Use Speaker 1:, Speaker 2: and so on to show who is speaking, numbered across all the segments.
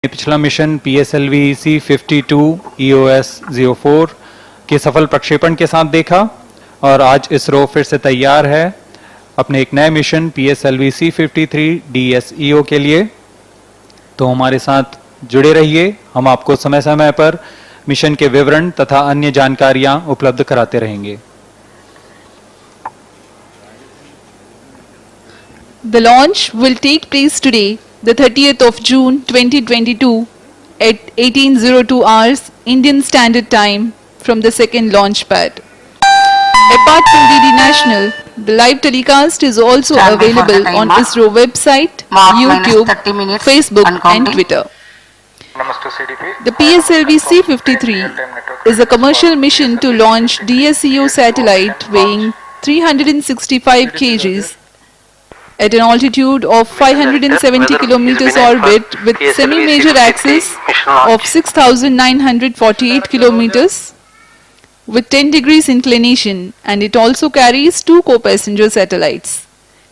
Speaker 1: पिछला mission PSLV-C52 EOS-04 के सफल प्रक्षेपण के साथ देखा और आज इसरो फिर से तैयार है अपने एक नए मिशन PSLV-C53 DSEO के लिए। तो हमारे साथ जुड़े रहिए, हम आपको समय समय पर मिशन के विवरण तथा अन्य जानकारियां उपलब्ध कराते रहेंगे।
Speaker 2: The launch will take place today, the 30th of June 2022 at 18:02 hours Indian Standard Time from the second launch pad. Apart from DD National, the live telecast is also available on ISRO website, YouTube, Facebook and Twitter. The PSLV-C53 is a commercial mission to launch DSEO satellite weighing 365 kgs at an altitude of 570 kilometers orbit with semi-major axis of 6,948 kilometers with 10 degrees inclination, and it also carries two co-passenger satellites.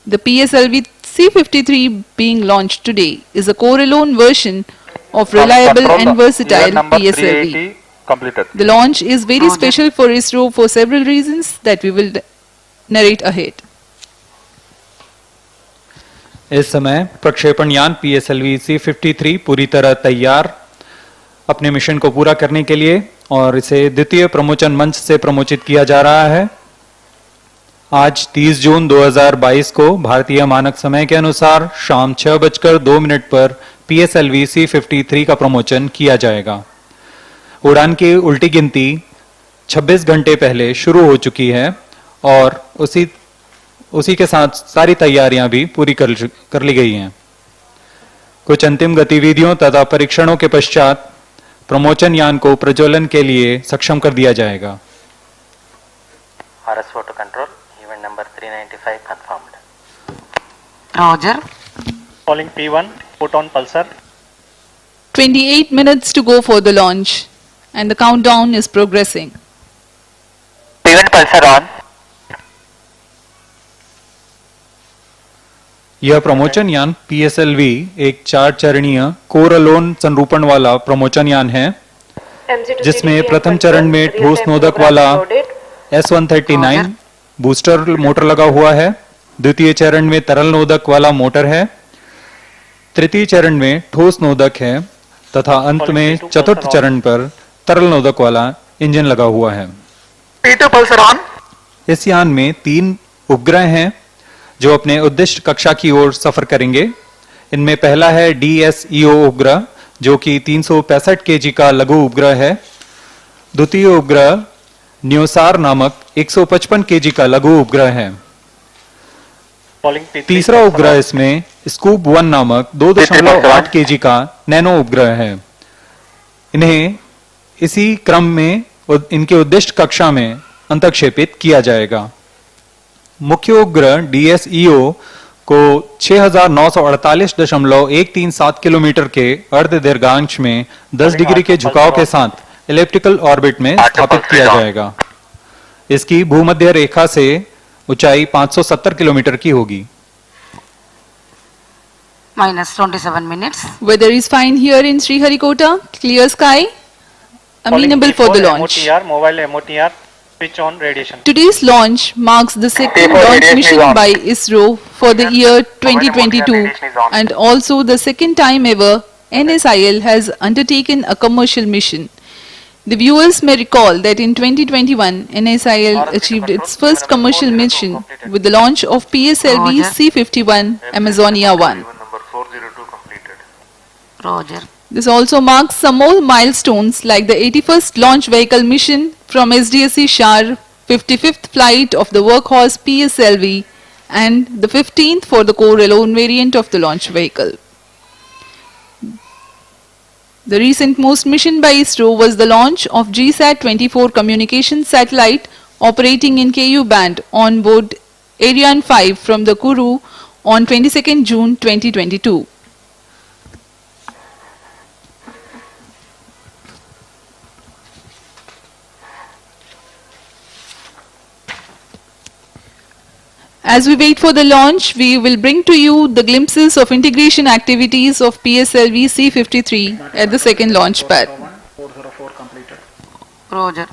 Speaker 2: The PSLV-C53 being launched today is a core-alone version of reliable and versatile PSLV. The launch is very special for ISRO for several reasons that we will narrate ahead.
Speaker 1: इस समय प्रक्षेपण यान PSLV-C53 पूरी तरह तैयार अपने mission को पूरा करने के लिए और इसे द्वितीय प्रमोचन मंच से प्रमोचित किया जा रहा है। आज 30 जून 2022 को भारतीय मानक समय के अनुसार शाम 6:02 पर PSLV-C53 का प्रमोचन किया जाएगा। उड़ान की उल्टी गिनती 26 घंटे पहले शुरू हो चुकी है और उसी के साथ सारी तैयारियां भी पूरी कर ली गई हैं। कुछ अंतिम गतिविधियों तथा परीक्षणों के पश्चात प्रमोचन यान को प्रज्वलन के लिए सक्षम कर दिया जाएगा।
Speaker 3: RS photo control, event number 395 confirmed.
Speaker 4: Roger.
Speaker 5: Calling P1, photon pulsar.
Speaker 2: 28 minutes to go for the launch and the countdown is progressing.
Speaker 3: P1 pulsar on.
Speaker 1: यह प्रमोचन यान PSLV एक 4 चरणीय कोर अलोन संरूपण वाला प्रमोचन यान है, जिसमें प्रथम चरण में ठोस नोदक वाला S139 बूस्टर मोटर लगा हुआ है, द्वितीय चरण में तरल नोदक वाला मोटर है, तृतीय चरण में ठोस नोदक है तथा अंत में चतुर्थ चरण पर तरल नोदक वाला इंजन लगा हुआ है। इस यान में 3 उपग्रह हैं जो अपने उद्दिष्ट कक्षा की ओर सफर करेंगे। इनमें पहला है DSEO उपग्रह जो कि 365 kg का लघु उपग्रह है। द्वितीय उपग्रह न्योसार नामक 155 kg का लघु उपग्रह है। तीसरा उपग्रह इसमें स्कूप 1 नामक 2.8 kg का नैनो उपग्रह है। इन्हें इसी क्रम में इनके उद्दिष्ट कक्षा में अंतक्षेपित किया जाएगा। मुख्य उपग्रह DSEO को 6948.137 किलोमीटर के अर्ध दीर्घांश में 10 डिग्री के झुकाव के साथ इलिप्टिकल ऑर्बिट में स्थापित किया जाएगा। इसकी भूमध्य रेखा से ऊंचाई 570 किलोमीटर की होगी।
Speaker 4: -27 minutes.
Speaker 2: Weather is fine here in Sriharikota. Clear sky. Amenable for the launch.
Speaker 5: Mobile MOTR. Switch on radiation.
Speaker 2: Today's launch marks the second launch mission by ISRO for the year 2022 and also the second time ever NSIL has undertaken a commercial mission. The viewers may recall that in 2021 NSIL achieved its first commercial mission with the launch of PSLV-C51 Amazonia 1.
Speaker 4: Roger.
Speaker 2: This also marks some more milestones like the 81st launch vehicle mission from SDSC Shar, 55th flight of the workhorse PSLV and the 15th for the core alone variant of the launch vehicle. The recent most mission by ISRO was the launch of GSAT-24 communications satellite operating in KU band on board Ariane 5 from the Kourou on 22nd June 2022. As we wait for the launch, we will bring to you the glimpses of integration activities of PSLV-C53 at the second launch pad.
Speaker 5: 404 completed.
Speaker 4: Roger.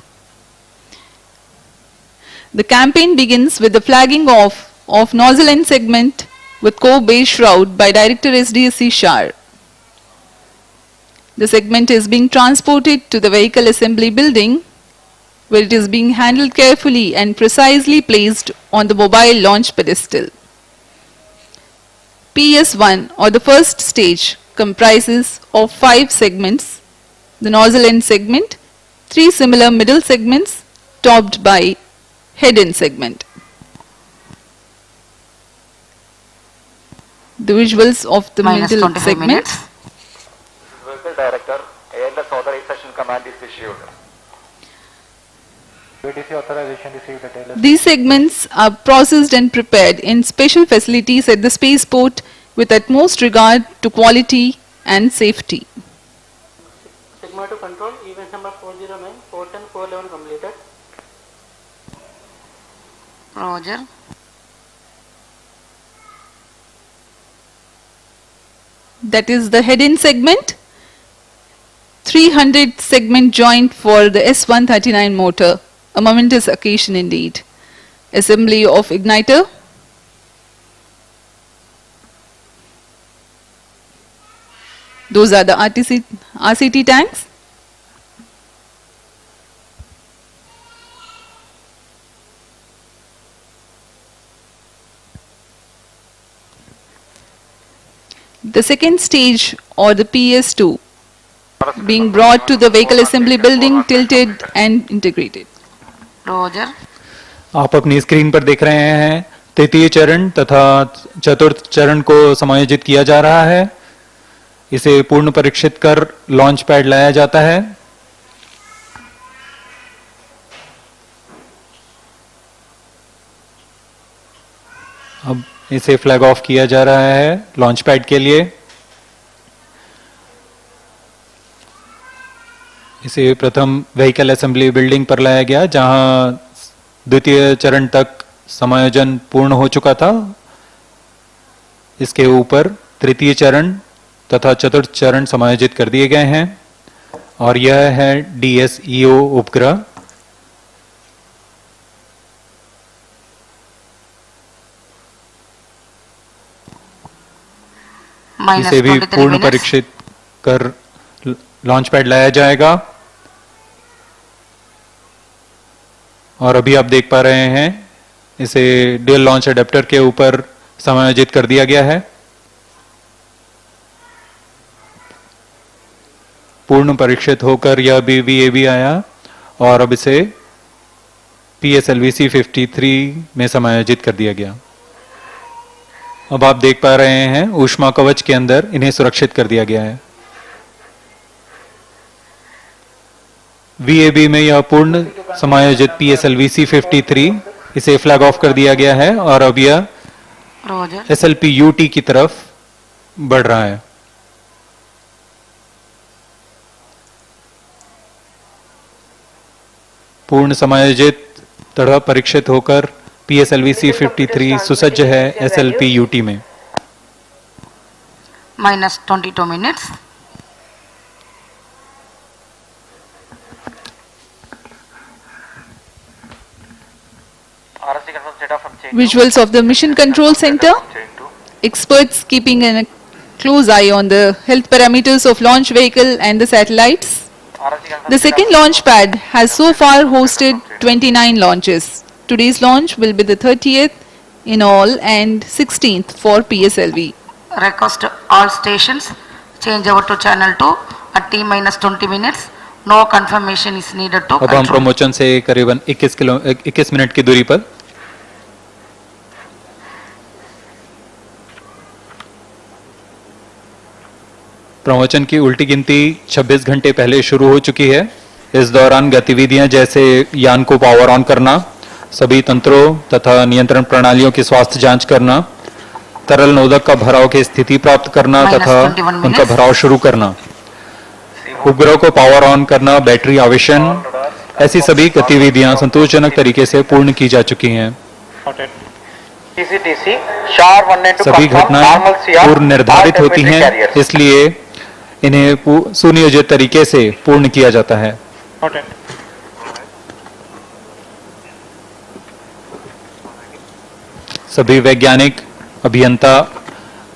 Speaker 2: The campaign begins with the flagging off of nozzle end segment with core base shroud by Director SDSC Shar. The segment is being transported to the vehicle assembly building, where it is being handled carefully and precisely placed on the mobile launch pedestal. PS1, or the first stage, comprises of 5 segments: the nozzle end segment, 3 similar middle segments topped by head end segment. The visuals of the
Speaker 4: Minus
Speaker 2: middle
Speaker 4: 25
Speaker 2: segment.
Speaker 4: minutes.
Speaker 6: Vehicle Director, ALS authorization command is issued.
Speaker 5: VDC authorization received at LS.
Speaker 2: These segments are processed and prepared in special facilities at the spaceport with utmost regard to quality and safety.
Speaker 7: Sigma to control, event number 409, 410, 411 completed.
Speaker 4: Roger.
Speaker 2: That is the head end segment. 300 segment joint for the S139 motor. A momentous occasion indeed. Assembly of igniter. Those are the RCT tanks. The second stage, or the PS2, being brought to the vehicle assembly building, tilted and integrated.
Speaker 4: Roger.
Speaker 1: आप अपनी screen पर देख रहे हैं तृतीय चरण तथा चतुर्थ चरण को समायोजित किया जा रहा है। इसे पूर्ण परीक्षित कर लॉन्च पैड लाया जाता है। अब इसे फ्लैग ऑफ किया जा रहा है लॉन्च पैड के लिए। इसे प्रथम व्हीकल असेंबली बिल्डिंग पर लाया गया, जहां द्वितीय चरण तक समायोजन पूर्ण हो चुका था। इसके ऊपर तृतीय चरण तथा चतुर्थ चरण समायोजित कर दिए गए हैं और यह है DSEO उपग्रह।
Speaker 4: Minus
Speaker 1: इसे भी
Speaker 4: 23
Speaker 1: पूर्ण
Speaker 4: minutes.
Speaker 1: परीक्षित कर लॉन्च पैड लाया जाएगा। और अभी आप देख पा रहे हैं इसे ड्यूल लॉन्च अडेप्टर के ऊपर समायोजित कर दिया गया है। पूर्ण परीक्षित होकर यह BVAB आया और अब इसे PSLV-C53 में समायोजित कर दिया गया। अब आप देख पा रहे हैं ऊष्मा कवच के अंदर इन्हें सुरक्षित कर दिया गया है। VAB में यह पूर्ण समायोजित PSLV-C53 इसे फ्लैग ऑफ कर दिया गया है और अब यह
Speaker 4: Roger.
Speaker 1: SLP-UT की तरफ बढ़ रहा है। पूर्ण समायोजित तथा परीक्षित होकर PSLV-C53 सुसज्ज है SLP-UT में।
Speaker 4: Minus 22 minutes.
Speaker 3: RSC confirm data from chain
Speaker 2: Visuals of the mission control center.
Speaker 3: chain 2.
Speaker 2: Experts keeping a close eye on the health parameters of launch vehicle and the satellites.
Speaker 3: RSC confirm
Speaker 2: The second launch pad has so far hosted 29 launches. Today's launch will be the 30th in all and 16th for PSLV.
Speaker 4: Request all stations change over to channel 2 at T minus 20 minutes. No confirmation is needed to
Speaker 1: अब हम
Speaker 4: control.
Speaker 1: प्रमोचन से करीबन 21 minute की दूरी पर प्रमोचन की उल्टी गिनती 26 घंटे पहले शुरू हो चुकी है। इस दौरान गतिविधियां जैसे यान को पावर ऑन करना, सभी तंत्रों तथा नियंत्रण प्रणालियों की स्वास्थ्य जांच करना, तरल नोदक का भराव की स्थिति प्राप्त करना
Speaker 4: Minus
Speaker 1: तथा
Speaker 4: 21 minutes.
Speaker 1: उनका भराव शुरू करना, उपग्रह को पावर ऑन करना, बैटरी आवेशन, ऐसी सभी गतिविधियां संतोषजनक तरीके से पूर्ण की जा चुकी हैं।
Speaker 5: Noted.
Speaker 3: TCTC, SHAR 1 and 2
Speaker 1: सभी
Speaker 3: confirm
Speaker 1: घटनाएं
Speaker 3: normal CR
Speaker 1: पूर्व निर्धारित
Speaker 3: all
Speaker 1: होती
Speaker 3: telemetry
Speaker 1: हैं,
Speaker 3: carriers.
Speaker 1: इसलिए इन्हें सुनियोजित तरीके से पूर्ण किया जाता है।
Speaker 5: Noted.
Speaker 1: सभी वैज्ञानिक अभियंता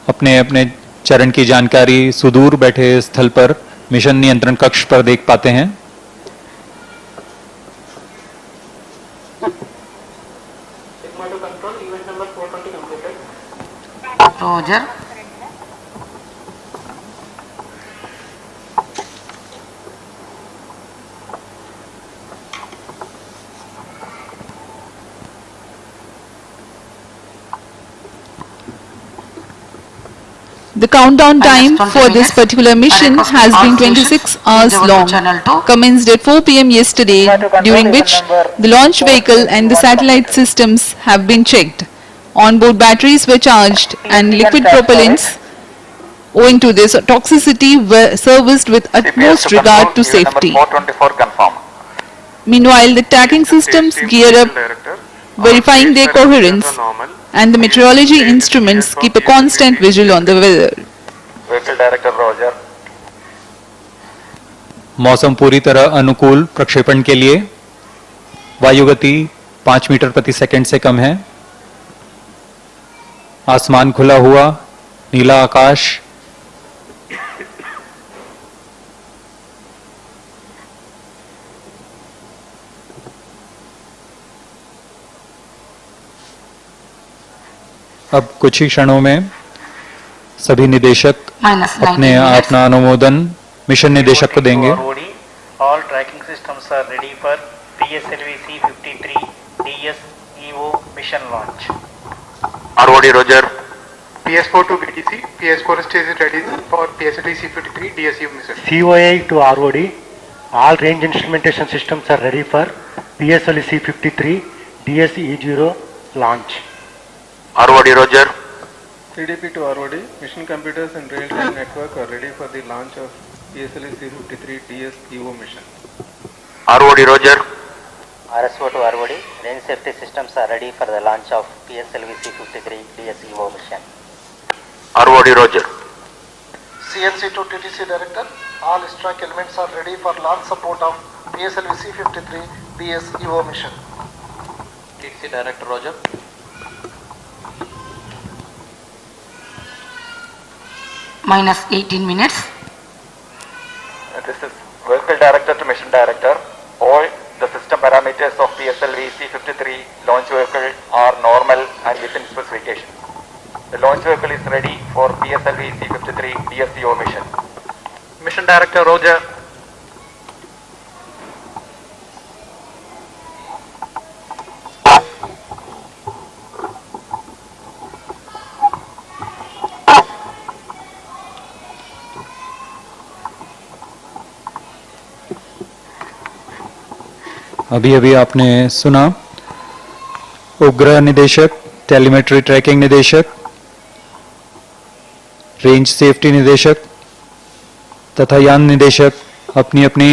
Speaker 1: अपने अपने चरण की जानकारी सुदूर बैठे स्थल पर मिशन नियंत्रण कक्ष पर देख पाते हैं।
Speaker 7: Sigma 2 control, event number 420 completed.
Speaker 4: Roger.
Speaker 2: The countdown time
Speaker 4: Minus 20
Speaker 2: for this
Speaker 4: minutes.
Speaker 2: particular mission
Speaker 4: I request
Speaker 2: has
Speaker 4: all
Speaker 2: been
Speaker 4: stations
Speaker 2: 26
Speaker 4: change
Speaker 2: hours
Speaker 4: over to
Speaker 2: long,
Speaker 4: channel 2.
Speaker 2: commenced at 4 p.m. yesterday, during which the launch vehicle and the satellite systems have been checked. On-board batteries were charged and liquid propellants, owing to this toxicity, were serviced with
Speaker 6: CPS
Speaker 2: utmost
Speaker 6: to
Speaker 2: regard to
Speaker 6: control, event
Speaker 2: safety.
Speaker 6: number 424 confirm.
Speaker 2: Meanwhile, the tracking systems gear up, verifying their coherence, and the meteorology instruments keep a constant vigil on the weather.
Speaker 6: Vehicle Director Roger.
Speaker 1: मौसम पूरी तरह अनुकूल प्रक्षेपण के लिए वायु गति 5 metre प्रति सेकंड से कम है। आसमान खुला हुआ, नीला आकाश, अब कुछ ही क्षणों में सभी निदेशक
Speaker 4: Minus 90
Speaker 1: अपने
Speaker 4: minutes.
Speaker 1: अपना अनुमोदन मिशन निदेशक को देंगे।
Speaker 5: ROD, all tracking systems are ready for PSLV-C53 DSEO mission launch.
Speaker 6: ROD Roger.
Speaker 8: PS4 to BTC, PS4 stays ready for PSLV-C53 DSU mission.
Speaker 9: COA to ROD, all range instrumentation systems are ready for PSLV-C53 DSE0 launch.
Speaker 6: ROD Roger.
Speaker 10: CDP to ROD, mission computers and real-time network are ready for the launch of PSLV-C53 DSEO mission.
Speaker 6: ROD Roger.
Speaker 11: RSO to ROD, range safety systems are ready for the launch of PSLV-C53 DSEO mission.
Speaker 6: ROD Roger.
Speaker 8: CNC to TTC director, all strike elements are ready for launch support of PSLV-C53 DSEO mission.
Speaker 3: TTC Director Roger.
Speaker 4: Minus 18 minutes.
Speaker 6: This is Vehicle Director to Mission Director. All the system parameters of PSLV-C53 launch vehicle are normal and within specification. The launch vehicle is ready for PSLV-C53 DSEO mission.
Speaker 3: Mission Director Roger.
Speaker 1: अभी अभी आपने सुना उपग्रह निदेशक, telemetry tracking निदेशक, range safety निदेशक तथा यान निदेशक अपनी अपनी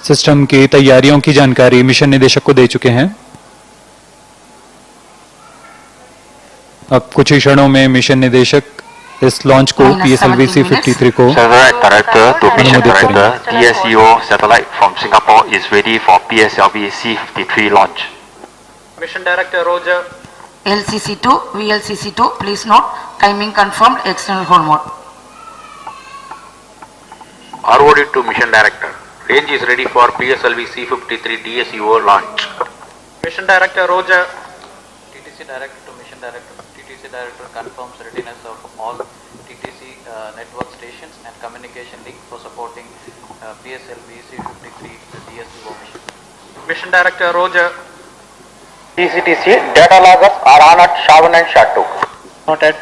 Speaker 1: सिस्टम की तैयारियों की जानकारी मिशन निदेशक को दे चुके हैं। अब कुछ ही क्षणों में मिशन निदेशक इस लॉन्च को PSLV-C53 को
Speaker 6: Satellite Director to Mission
Speaker 1: अनुमोदित
Speaker 6: Director.
Speaker 1: करेंगे।
Speaker 6: DSEO satellite from Singapore is ready for PSLV-C53 launch.
Speaker 3: Mission Director Roger.
Speaker 4: LCC2, VLCC2, please note, timing confirmed, external hold mode.
Speaker 6: ROD to Mission Director. Range is ready for PSLV-C53 DSEO launch.
Speaker 3: Mission Director Roger. TTC Director to Mission Director. TTC Director confirms readiness of all TTC network stations and communication link for supporting PSLV-C53 DSEO mission. Mission Director Roger.
Speaker 6: TCTC data loggers are on at SHA1 and SHA2.
Speaker 5: Noted.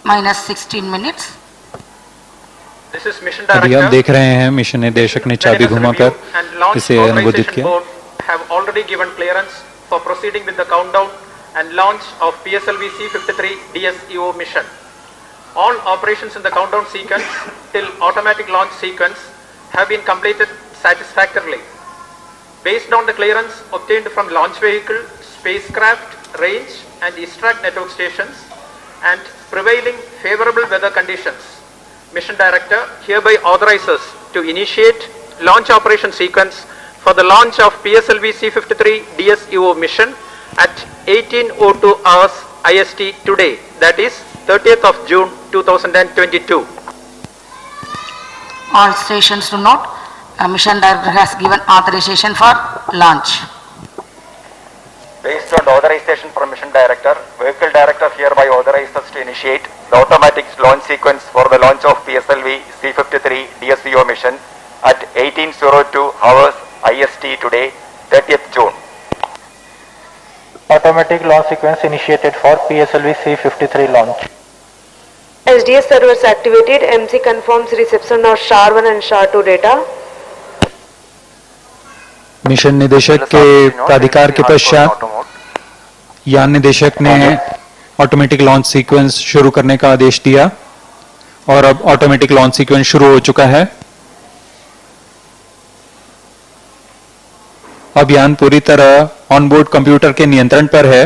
Speaker 4: Minus 16 minutes.
Speaker 3: This is Mission
Speaker 1: अभी आप
Speaker 3: Director.
Speaker 1: देख रहे हैं mission निदेशक ने चाबी
Speaker 3: Readiness
Speaker 1: घुमाकर
Speaker 3: review and launch
Speaker 1: इसे अनुमोदित
Speaker 3: authorization
Speaker 1: किया।
Speaker 3: board have already given clearance for proceeding with the countdown and launch of PSLV-C53 DSEO mission. All operations in the countdown sequence till automatic launch sequence have been completed satisfactorily. Based on the clearance obtained from launch vehicle, spacecraft, range and ISRO network stations and prevailing favorable weather conditions, Mission Director hereby authorizes to initiate launch operation sequence for the launch of PSLV-C53 DSEO mission at 18:02 hours IST today, that is 30th of June 2022.
Speaker 4: All stations to note, Mission Director has given authorization for launch.
Speaker 6: Based on the authorization from Mission Director, Vehicle Director hereby authorizes to initiate the automatic launch sequence for the launch of PSLV-C53 DSEO mission at 18:02 hours IST today, 30th June.
Speaker 5: Automatic launch sequence initiated for PSLV-C53 launch.
Speaker 12: SDS servers activated. MC confirms reception of SHAR-1 and SHAR-2 data.
Speaker 1: Mission निदेशक के प्राधिकार के पश्चात यान निदेशक ने automatic launch sequence शुरू करने का आदेश दिया और अब ऑटोमेटिक लॉन्च सीक्वेंस शुरू हो चुका है। अब यान पूरी तरह ऑनबोर्ड कंप्यूटर के नियंत्रण पर है।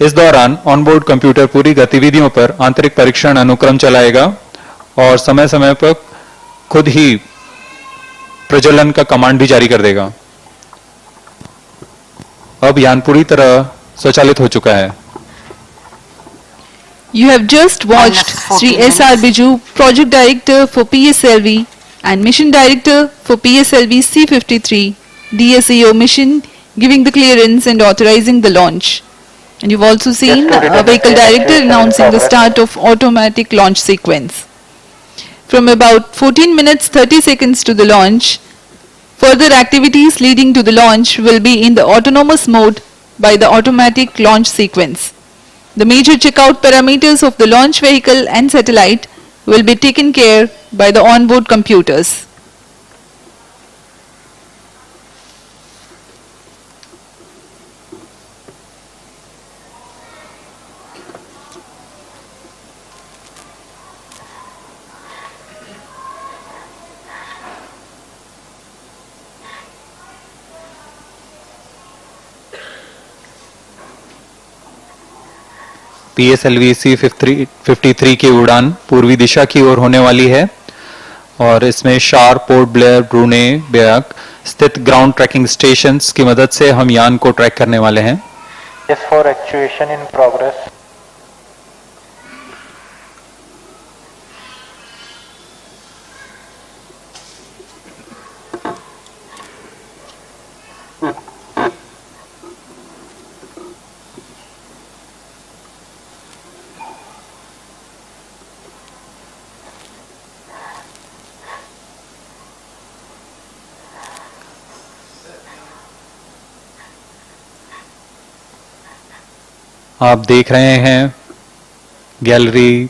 Speaker 1: इस दौरान ऑनबोर्ड कंप्यूटर पूरी गतिविधियों पर आंतरिक परीक्षण अनुक्रम चलाएगा और समय समय पर खुद ही प्रज्वलन का कमांड भी जारी कर देगा। अब यान पूरी तरह स्वचालित हो चुका है।
Speaker 2: You have just watched Sri S.R. Biju, Project Director for PSLV and Mission Director for PSLV C53 DSEO mission giving the clearance and authorizing the launch. And you've also seen a Vehicle Director announcing the start of automatic launch sequence. From about 14 minutes 30 seconds to the launch, further activities leading to the launch will be in the autonomous mode by the automatic launch sequence. The major checkout parameters of the launch vehicle and satellite will be taken care by the onboard computers.
Speaker 1: PSLV-C53 की उड़ान पूर्वी दिशा की ओर होने वाली है और इसमें शार, पोर्ट ब्लेयर, ब्रूने, बेयक स्थित ग्राउंड ट्रैकिंग स्टेशंस की मदद से हम यान को ट्रैक करने वाले हैं।
Speaker 5: S4 actuation in progress.
Speaker 1: आप देख रहे हैं गैलरी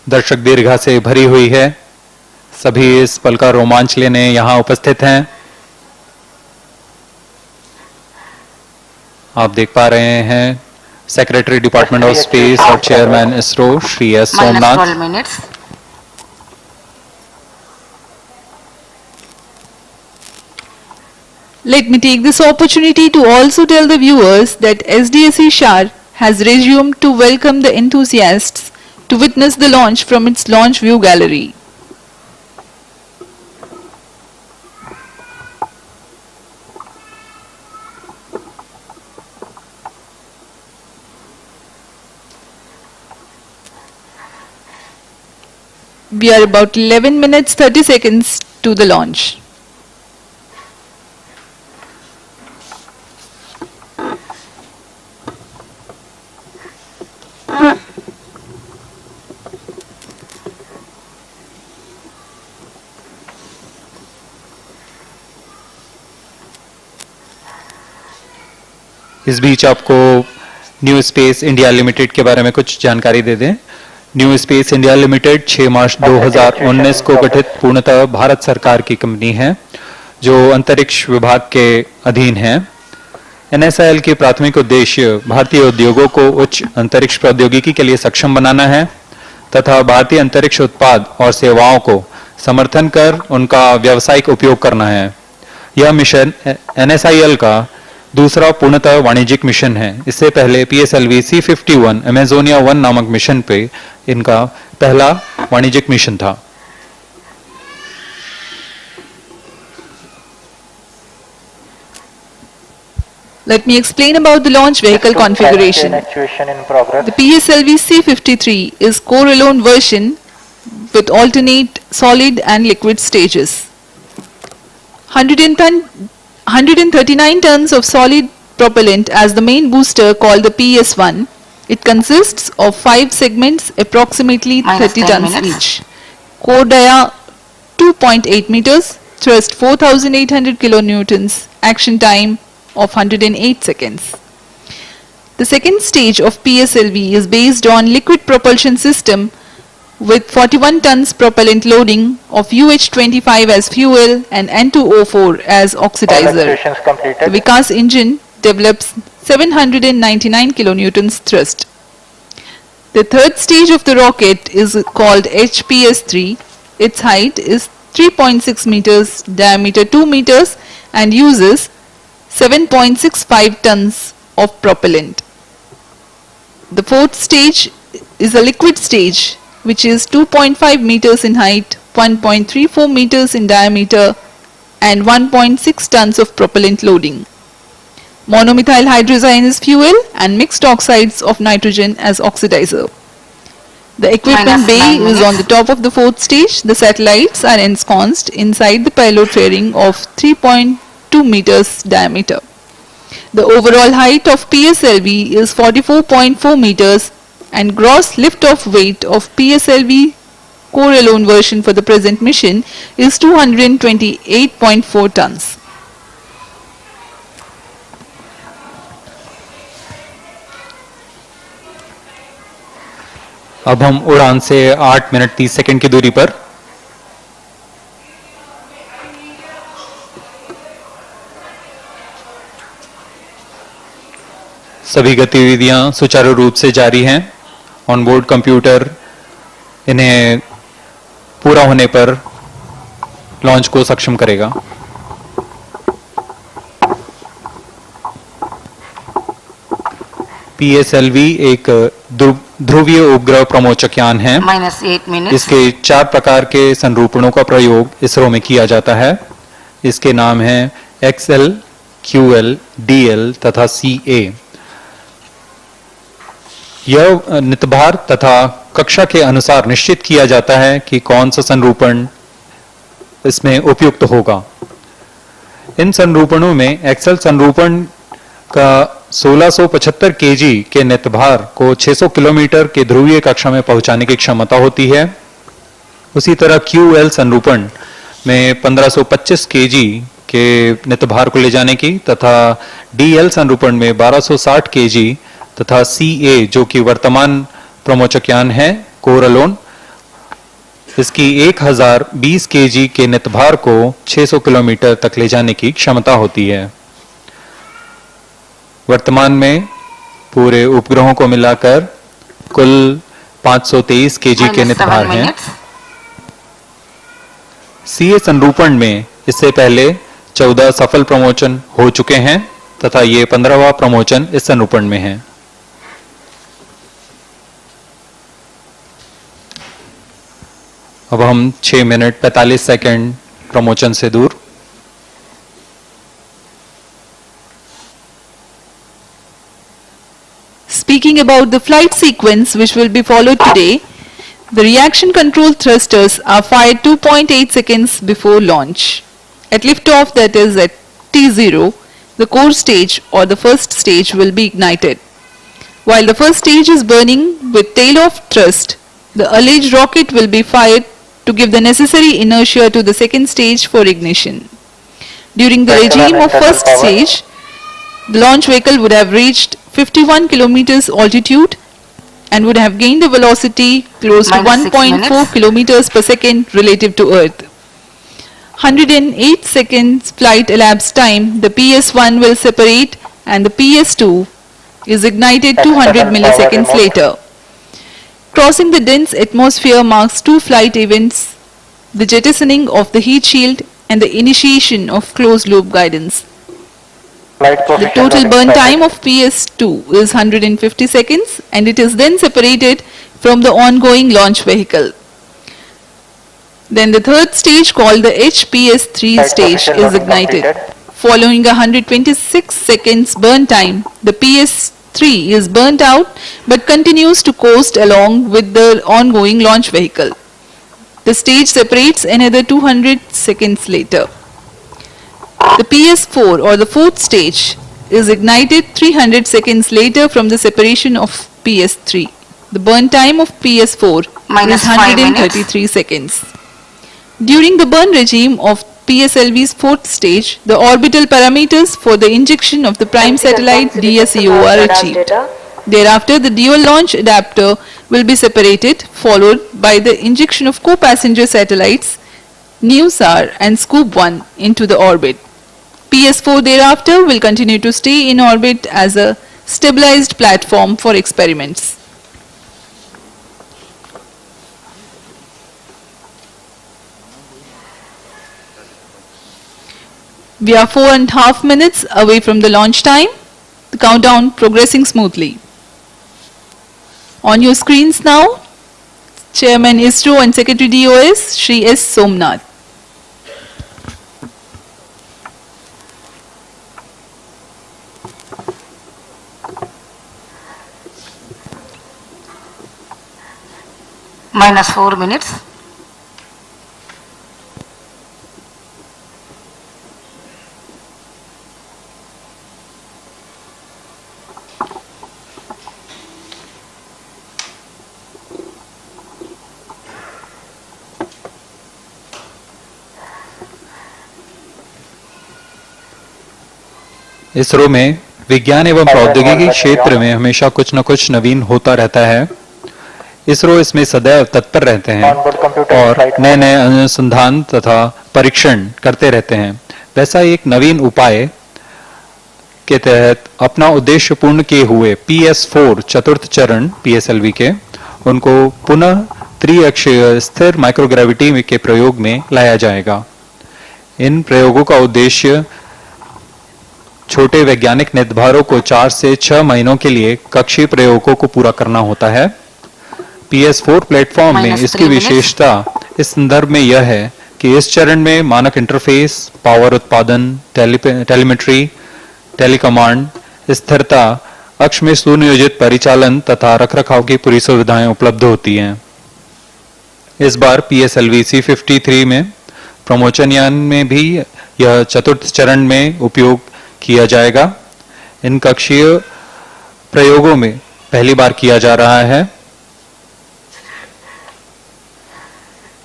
Speaker 1: दर्शक दीर्घा से भरी हुई है। सभी इस पल का रोमांच लेने यहां उपस्थित हैं। आप देख पा रहे हैं सेक्रेटरी डिपार्टमेंट ऑफ स्पेस और chairman ISRO Shri S Somnath.
Speaker 2: Let me take this opportunity to also tell the viewers that SDSC SHAR has resumed to welcome the enthusiasts to witness the launch from its launch view gallery. We are about 11 minutes 30 seconds to the launch.
Speaker 1: इस बीच आपको new space India limited के बारे में कुछ जानकारी दे दें। New space India limited 6 मार्च 2019 को गठित पूर्णतः भारत सरकार की कंपनी है जो अंतरिक्ष विभाग के अधीन है। NSIL की प्राथमिक उद्देश्य भारतीय उद्योगों को उच्च अंतरिक्ष प्रौद्योगिकी के लिए सक्षम बनाना है तथा भारतीय अंतरिक्ष उत्पाद और सेवाओं को समर्थन कर उनका व्यावसायिक उपयोग करना है। यह मिशन NSIL का दूसरा पूर्णतः वाणिज्यिक मिशन है। इससे पहले PSLV-C51 अमेजोनिया 1 नामक मिशन पे इनका पहला वाणिज्यिक मिशन था।
Speaker 2: Let me explain about the launch vehicle configuration.
Speaker 11: Actuation in progress.
Speaker 2: The PSLV-C53 is core-alone version with alternate solid and liquid stages. 139 tons of solid propellant as the main booster called the PS1. It consists of 5 segments approximately 30 tons each. Core dia 2.8 meters, thrust 4800 kilonewtons, action time of 108 seconds. The second stage of PSLV is based on liquid propulsion system with 41 tons propellant loading of UH-25 as fuel and N2O4 as oxidizer. The Vikas engine develops 799 kilonewtons thrust. The third stage of the rocket is called HPS-3. Its height is 3.6 meters, diameter 2 meters and uses 7.65 tons of propellant. The fourth stage is a liquid stage which is 2.5 meters in height, 1.34 meters in diameter and 1.6 tons of propellant loading. Monomethyl hydrazine is fuel and mixed oxides of nitrogen as oxidizer. The equipment bay is on the top of the fourth stage. The satellites are ensconced inside the payload fairing of 3.2 meters diameter. The overall height of PSLV is 44.4 meters and gross lift-off weight of PSLV core-alone version for the present mission is 228.4 tons.
Speaker 1: अब हम उड़ान से 8 minute 30 second की दूरी पर सभी गतिविधियां सुचारू रूप से जारी हैं। ऑनबोर्ड कंप्यूटर इन्हें पूरा होने पर लॉन्च को सक्षम करेगा। PSLV एक ध्रुवीय उपग्रह प्रमोचक यान है।
Speaker 4: -8 minutes.
Speaker 1: इसके 4 प्रकार के संरूपणों का प्रयोग इसरो में किया जाता है। इसके नाम हैं XL, QL, DL तथा CA। यह नितभार तथा कक्षा के अनुसार निश्चित किया जाता है कि कौन सा संरूपण इसमें उपयुक्त होगा। इन संरूपणों में एक्सेल संरूपण का 1675 केजी के नितभार को 600 किलोमीटर के ध्रुवीय कक्षा में पहुंचाने की क्षमता होती है। उसी तरह QL संरूपण में 1525 केजी के नितभार को ले जाने की तथा DL संरूपण में 1260 केजी तथा CA जो कि वर्तमान प्रमोचक यान है कोर-अलोन, इसकी 1020 केजी के नितभार को 600 किलोमीटर तक ले जाने की क्षमता होती है। वर्तमान में पूरे उपग्रहों को मिलाकर कुल 523 केजी के नितभार हैं। CA संरूपण में इससे पहले 14 सफल प्रमोचन हो चुके हैं तथा ये 15वां प्रमोचन इस संरूपण में है। अब हम 6 मिनट 45 सेकंड प्रमोचन से दूर।
Speaker 2: Speaking about the flight sequence which will be followed today, the reaction control thrusters are fired 2.8 seconds before launch. At liftoff, that is at T0, the core stage or the first stage will be ignited. While the first stage is burning with tail-off thrust, the alleged rocket will be fired to give the necessary inertia to the second stage for ignition. During the regime of first stage, the launch vehicle would have reached 51 kilometers altitude and would have gained a velocity close to 1.4 kilometers per second relative to Earth. 108 seconds flight elapsed time, the PS1 will separate and the PS2 is ignited 200 milliseconds later. Crossing the dense atmosphere marks two flight events, the jettisoning of the heat shield and the initiation of closed-loop guidance. The total burn time of PS2 is 150 seconds and it is then separated from the ongoing launch vehicle. Then the third stage, called the HPS3 stage, is ignited. Following 126 seconds burn time, the PS3 is burnt out but continues to coast along with the ongoing launch vehicle. The stage separates another 200 seconds later. The PS4 or the fourth stage is ignited 300 seconds later from the separation of PS3. The burn time of PS4
Speaker 4: Minus
Speaker 2: is
Speaker 4: 5
Speaker 2: 133 seconds. During the burn regime of PSLV's fourth stage, the orbital parameters for the injection of the prime satellite DSEO are achieved. Thereafter, the dual launch adapter will be separated, followed by the injection of co-passenger satellites NewSAR and Scoop 1 into the orbit. PS4 thereafter will continue to stay in orbit as a stabilized platform for experiments. We are 4.5 minutes away from the launch time, the countdown progressing smoothly. On your screens now, Chairman ISRO and Secretary DOS, Shri S. Somnath.
Speaker 4: Minus 4 minutes.
Speaker 1: ISRO में विज्ञान एवं प्रौद्योगिकी क्षेत्र में हमेशा कुछ न कुछ नवीन होता रहता है। इसरो इसमें सदैव तत्पर रहते हैं और नए नए अनुसंधान तथा परीक्षण करते रहते हैं। वैसा एक नवीन उपाय के तहत अपना उद्देश्य पूर्ण किए हुए PS4 चतुर्थ चरण PSLV के उनको पुनः त्रिअक्षीय स्थिर माइक्रोग्रेविटी के प्रयोग में लाया जाएगा। इन प्रयोगों का उद्देश्य छोटे वैज्ञानिक निर्धारों को 4 से 6 महीनों के लिए कक्षीय प्रयोगों को पूरा करना होता है। PS4 प्लेटफॉर्म में इसकी विशेषता इस संदर्भ में यह है कि इस चरण में मानक इंटरफेस, पावर उत्पादन, टेलीमेट्री, टेलीकमांड, स्थिरता, अक्ष में सुनियोजित परिचालन तथा रखरखाव की पूरी सुविधाएं उपलब्ध होती हैं। इस बार PSLV-C53 में प्रमोचन यान में भी यह चतुर्थ चरण में उपयोग किया जाएगा। इन कक्षीय प्रयोगों में पहली बार किया जा रहा है।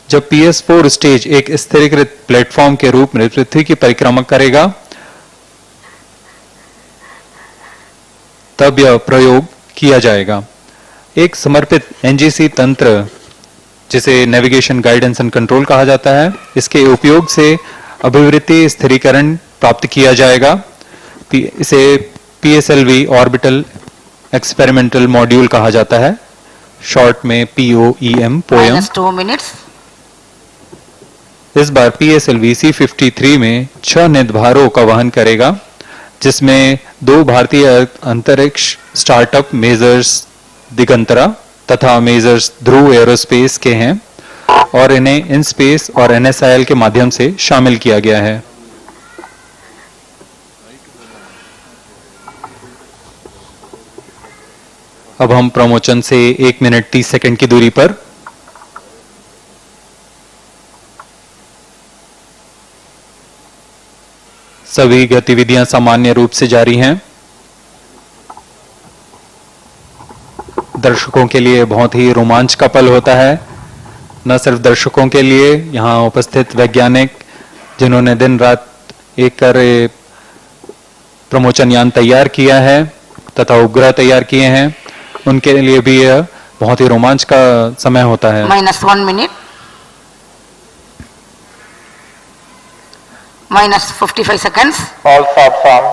Speaker 1: जब PS4 स्टेज एक स्थिरीकृत प्लेटफॉर्म के रूप में पृथ्वी की परिक्रमा करेगा, तब यह प्रयोग किया जाएगा। एक समर्पित NGC तंत्र, जिसे नेविगेशन गाइडेंस एंड कंट्रोल कहा जाता है, इसके उपयोग से अभिवृत्ति स्थिरीकरण प्राप्त किया जाएगा। इसे PSLV ऑर्बिटल एक्सपेरिमेंटल मॉड्यूल कहा जाता है, शॉर्ट में POEM पोएम। इस बार PSLV-C53 में 6 निर्धारों का वहन करेगा, जिसमें 2 भारतीय अंतरिक्ष स्टार्टअप मेजर्स दिगंतरा तथा मेजर्स ध्रुव एरोस्पेस के हैं और इन्हें इनस्पेस और NSIL के माध्यम से शामिल किया गया है। अब हम प्रमोचन से 1 मिनट 30 सेकंड की दूरी पर सभी गतिविधियां सामान्य रूप से जारी हैं। दर्शकों के लिए बहुत ही रोमांच का पल होता है। न सिर्फ दर्शकों के लिए, यहाँ उपस्थित वैज्ञानिक जिन्होंने दिन रात एक कर प्रमोचन यान तैयार किया है तथा उपग्रह तैयार किए हैं, उनके लिए भी यह बहुत ही रोमांच का समय होता है।
Speaker 4: -1 minute. -55 seconds.
Speaker 6: All fabs on.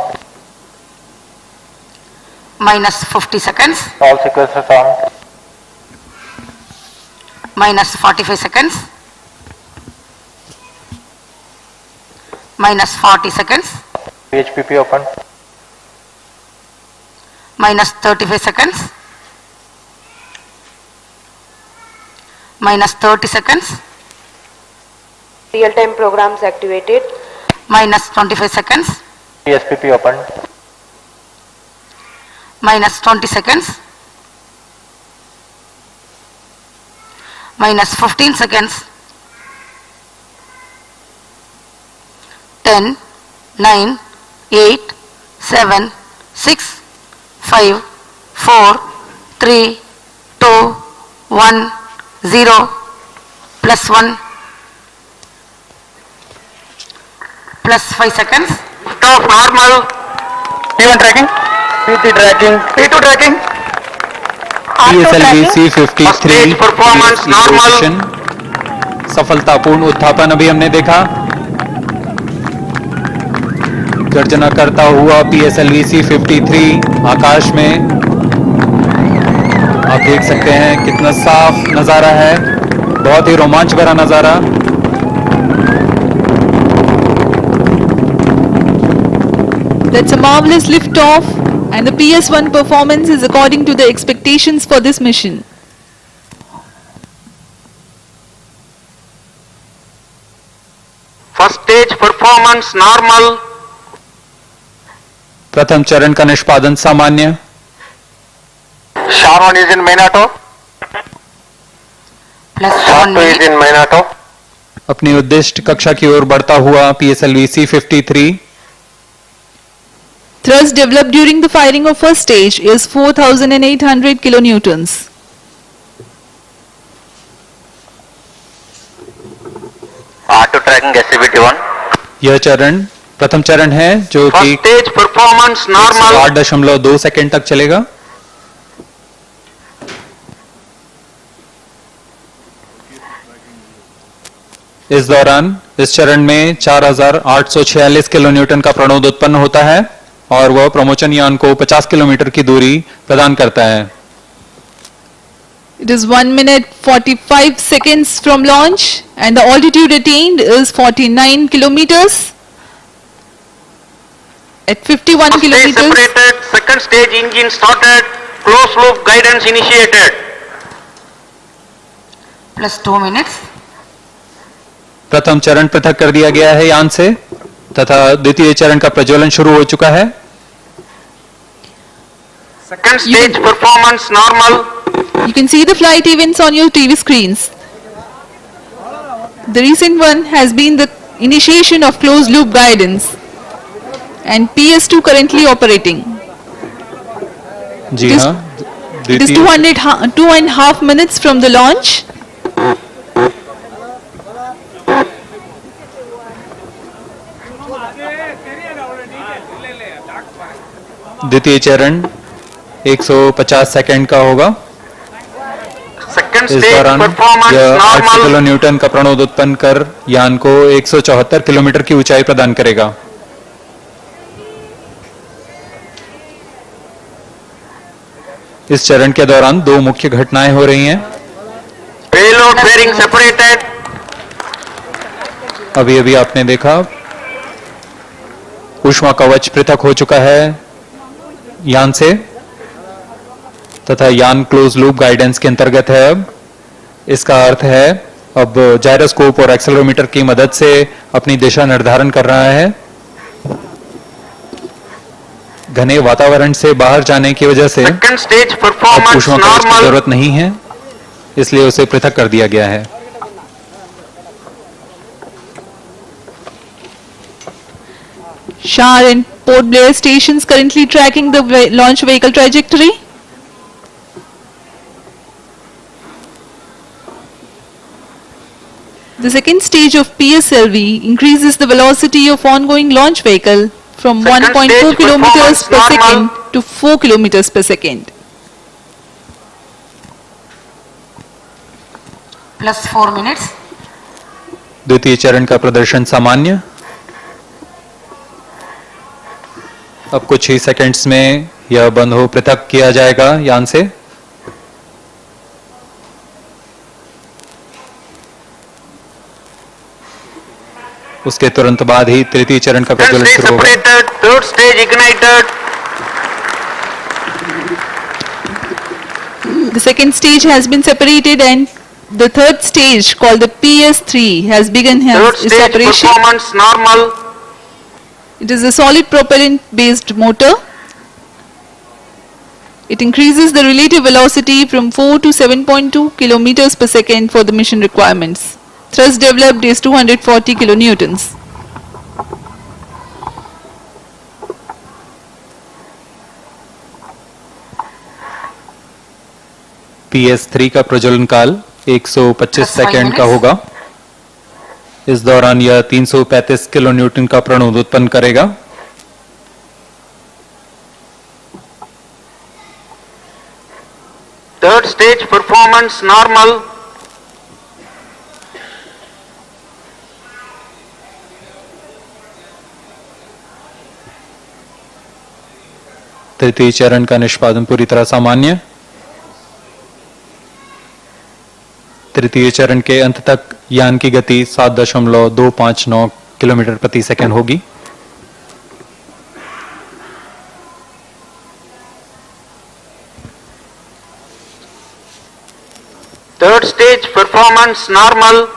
Speaker 4: minus 50 seconds,
Speaker 6: All sequences on.
Speaker 4: minus 45 seconds, minus 40 seconds,
Speaker 6: PHPP open.
Speaker 4: minus 35 seconds, minus 30 seconds,
Speaker 12: Real-time programs activated.
Speaker 4: minus 25 seconds,
Speaker 6: PSPP open.
Speaker 4: minus 20 seconds, minus 15 seconds, 10, 9, 8, 7, 6, 5, 4, 3, 2, 1, 0, plus 1, plus 5 seconds.
Speaker 6: Stop normal. P1 tracking. P3 tracking. P2 tracking.
Speaker 1: PSLV-C53
Speaker 6: Stage performance normal.
Speaker 1: Mission सफलतापूर्ण उत्थापन अभी हमने देखा। गर्जना करता हुआ PSLV-C53 आकाश में, आप देख सकते हैं कितना साफ नजारा है, बहुत ही रोमांच भरा नजारा।
Speaker 2: That's a marvelous lift-off, and the PS1 performance is according to the expectations for this mission.
Speaker 6: First stage performance normal.
Speaker 1: प्रथम चरण का निष्पादन सामान्य।
Speaker 6: Sharman is in main auto.
Speaker 4: Plus 1
Speaker 6: Sharp is
Speaker 4: minute.
Speaker 6: in main auto.
Speaker 1: अपनी उद्दिष्ट कक्षा की ओर बढ़ता हुआ PSLV-C53
Speaker 2: Thrust developed during the firing of first stage is 4,800 kilonewtons.
Speaker 6: R2 tracking SCBT1.
Speaker 1: यह चरण प्रथम चरण है जो कि
Speaker 6: First stage performance normal.
Speaker 1: 8.2 second तक चलेगा। इस दौरान इस चरण में 4,846 किलोन्यूटन का प्रणोद उत्पन्न होता है और वह प्रमोचन यान को 50 किलोमीटर की दूरी प्रदान करता है।
Speaker 2: It is 1 minute 45 seconds from launch, and the altitude attained is 49 kilometers. At 51
Speaker 6: First stage
Speaker 2: kilometers,
Speaker 6: separated. Second stage engine started. Closed loop guidance initiated.
Speaker 4: Plus 2 minutes.
Speaker 1: प्रथम चरण पृथक कर दिया गया है यान से तथा द्वितीय चरण का प्रज्वलन शुरू हो चुका है।
Speaker 6: Second stage performance normal.
Speaker 2: you can see the flight events on your TV screens. The recent one has been the initiation of closed loop guidance, and PS2 currently operating.
Speaker 1: Ji
Speaker 2: It is-
Speaker 1: हाँ,
Speaker 2: It is 2.5 minutes from the launch.
Speaker 1: द्वितीय चरण 150 second का होगा।
Speaker 6: Second
Speaker 1: इस
Speaker 6: stage
Speaker 1: दौरान
Speaker 6: performance
Speaker 1: यह 800
Speaker 6: normal.
Speaker 1: Kilo Newton का प्रणोद उत्पन्न कर यान को 174 किलोमीटर की ऊंचाई प्रदान करेगा। इस चरण के दौरान दो मुख्य घटनाएं हो रही हैं।
Speaker 6: Payload bearing separated.
Speaker 1: अभी अभी आपने देखा ऊष्मा कवच पृथक हो चुका है यान से तथा यान क्लोज लूप गाइडेंस के अंतर्गत है। अब इसका अर्थ है अब जायरोस्कोप और एक्सेलेरोमीटर की मदद से अपनी दिशा निर्धारण कर रहा है। घने वातावरण से बाहर जाने की वजह से
Speaker 6: Second stage
Speaker 1: अब
Speaker 6: performance
Speaker 1: ऊष्मा कवच की
Speaker 6: normal.
Speaker 1: जरूरत नहीं है, इसलिए उसे पृथक कर दिया गया है।
Speaker 2: Shar and Port Blair stations currently tracking the launch vehicle trajectory. The second stage of PSLV increases the velocity of ongoing launch vehicle from
Speaker 6: Second
Speaker 2: 1.4
Speaker 6: stage
Speaker 2: kilometers per
Speaker 6: performance
Speaker 2: second
Speaker 6: normal.
Speaker 2: to 4 kilometers per second.
Speaker 4: Plus 4 minutes.
Speaker 1: द्वितीय चरण का प्रदर्शन सामान्य। अब कुछ ही seconds में यह बंद हो पृथक किया जाएगा यान से। उसके तुरंत बाद ही तृतीय चरण का प्रज्वलन शुरू होगा।
Speaker 3: Third stage ignited.
Speaker 2: The second stage has been separated and the third stage called the PS3 has begun
Speaker 3: Third
Speaker 2: its
Speaker 3: stage
Speaker 2: operation.
Speaker 3: performance normal.
Speaker 2: It is a solid propellant based motor. It increases the relative velocity from 4 to 7.2 kilometers per second for the mission requirements. Thrust developed is 240 kilonewtons.
Speaker 1: PS3 का प्रज्वलन काल 125 second का होगा। इस दौरान यह 335 kilo Newton का प्रणोद उत्पन्न करेगा।
Speaker 3: Third stage performance normal.
Speaker 1: तृतीय चरण का निष्पादन पूरी तरह सामान्य। तृतीय चरण के अंत तक यान की गति 7.259 किलोमीटर प्रति सेकंड होगी।
Speaker 3: Third stage performance normal.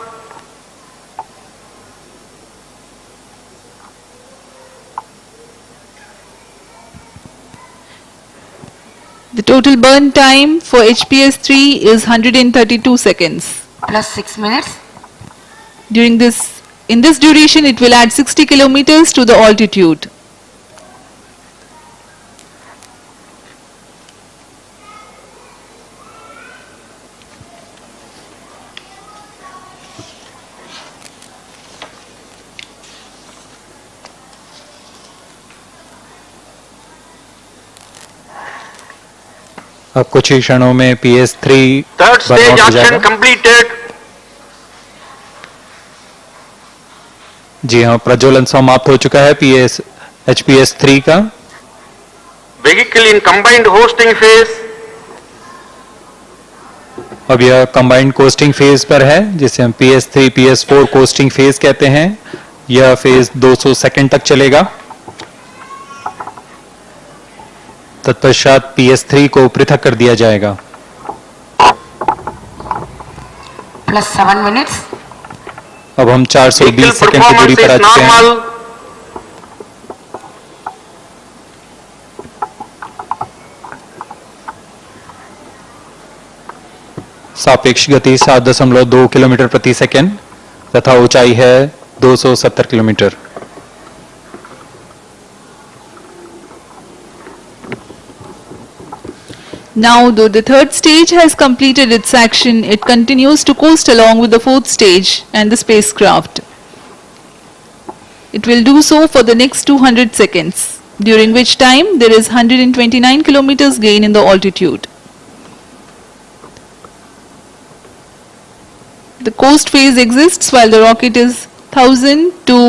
Speaker 2: The total burn time for HPS-3 is 132 seconds.
Speaker 4: Plus 6 minutes.
Speaker 2: In this duration, it will add 60 kilometers to the altitude.
Speaker 1: अब कुछ ही क्षणों में PS3
Speaker 3: Third stage action completed.
Speaker 1: जी हाँ, प्रज्वलन समाप्त हो चुका है HPS3 का।
Speaker 3: Vehicle in combined hosting phase.
Speaker 1: अब यह कंबाइंड कोस्टिंग फेज पर है, जिसे हम PS3 PS4 कोस्टिंग फेज कहते हैं। यह फेज 200 सेकंड तक चलेगा। तत्पश्चात PS3 को पृथक कर दिया जाएगा।
Speaker 4: Plus 7 minutes.
Speaker 1: अब हम 420 सेकंड की दूरी पर आ चुके हैं। सापेक्ष गति 7.2 किलोमीटर प्रति सेकंड तथा ऊंचाई है 270 kilometre.
Speaker 2: Now, though the third stage has completed its action, it continues to coast along with the fourth stage and the spacecraft. It will do so for the next 200 seconds, during which time there is 129 kilometers gain in the altitude. The coast phase exists while the rocket is 1000 to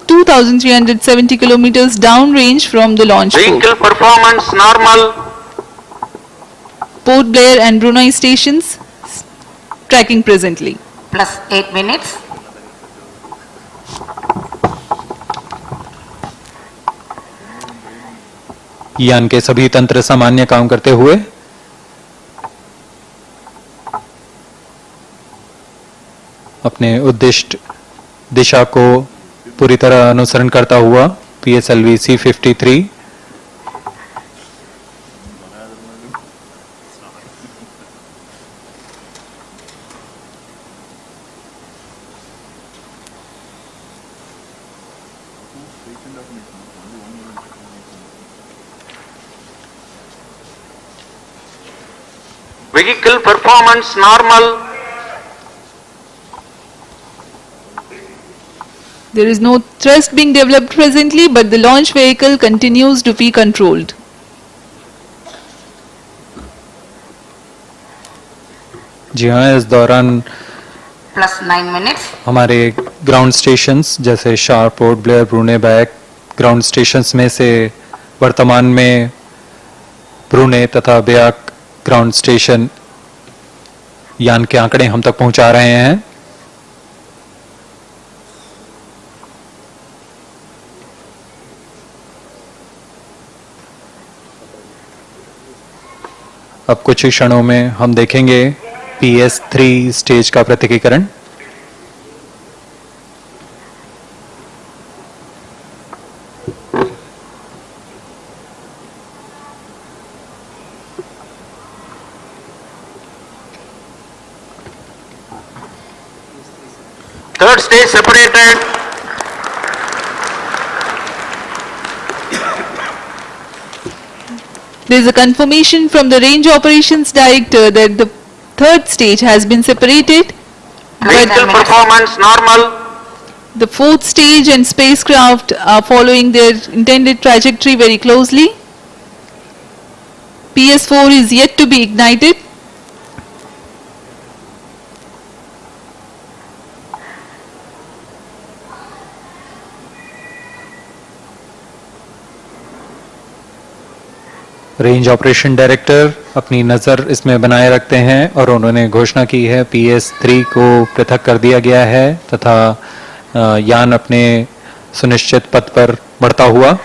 Speaker 2: 2370 kilometers downrange from the launch port.
Speaker 3: Vehicle performance normal.
Speaker 2: Port Blair and Brunei stations tracking presently.
Speaker 4: Plus 8 minutes.
Speaker 1: यान के सभी तंत्र सामान्य काम करते हुए अपने उद्दिष्ट दिशा को पूरी तरह अनुसरण करता हुआ PSLV-C53
Speaker 3: Vehicle performance normal.
Speaker 2: There is no thrust being developed presently, but the launch vehicle continues to be controlled.
Speaker 1: जी हाँ, इस दौरान
Speaker 4: Plus 9 minutes.
Speaker 1: हमारे ग्राउंड स्टेशंस जैसे शार, port Blair, ब्रूने back ground stations में से वर्तमान में ब्रूने तथा बेयाक ग्राउंड स्टेशन यान के आंकड़े हम तक पहुंचा रहे हैं। अब कुछ ही क्षणों में हम देखेंगे PS3 स्टेज का पृथकीकरण।
Speaker 3: Third stage separated.
Speaker 2: There is a confirmation from the Range Operations Director that the third stage has been separated.
Speaker 3: Vehicle performance normal.
Speaker 2: The fourth stage and spacecraft are following their intended trajectory very closely. PS4 is yet to be ignited.
Speaker 1: Range operation director अपनी नज़र इसमें बनाए रखते हैं और उन्होंने घोषणा की है PS3 को पृथक कर दिया गया है तथा यान अपने सुनिश्चित पथ पर बढ़ता हुआ।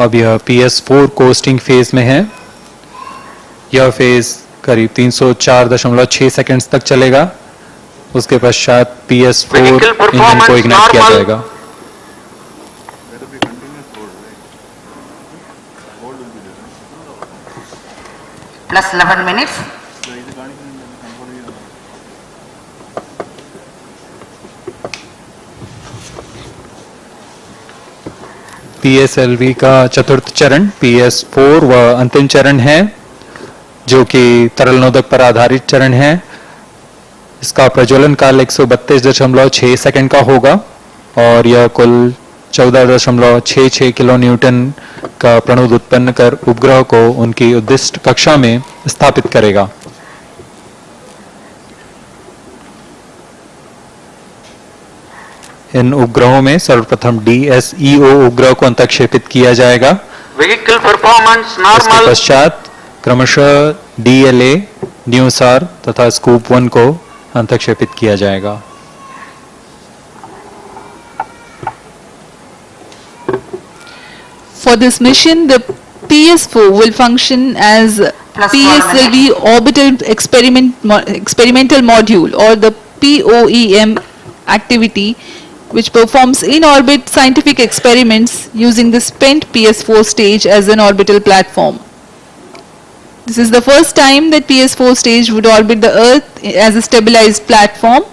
Speaker 1: अब यह PS4 कोस्टिंग फेज में है। यह फेज करीब 304.6 सेकंड्स तक चलेगा। उसके पश्चात PS4 इंजन को इग्नाइट किया जाएगा।
Speaker 4: Plus 11 minutes.
Speaker 1: PSLV का चतुर्थ चरण PS4 व अंतिम चरण है जो कि तरल नोदक पर आधारित चरण है। इसका प्रज्वलन काल 132.6 सेकंड का होगा और यह कुल 14.66 किलो न्यूटन का प्रणुद उत्पन्न कर उपग्रह को उनकी उद्दिष्ट कक्षा में स्थापित करेगा। इन उपग्रहों में सर्वप्रथम DSEO उपग्रह को अंतक्षेपित किया जाएगा।
Speaker 3: Vehicle performance normal.
Speaker 1: इसके पश्चात क्रमशः DLA, न्यूसार तथा स्कूप 1 को अंतक्षेपित किया जाएगा।
Speaker 2: For this mission, the PS4 will function as PSLV orbital experimental module or the POEM activity, which performs in-orbit scientific experiments using the spent PS4 stage as an orbital platform. This is the first time that PS4 stage would orbit the Earth as a stabilized platform.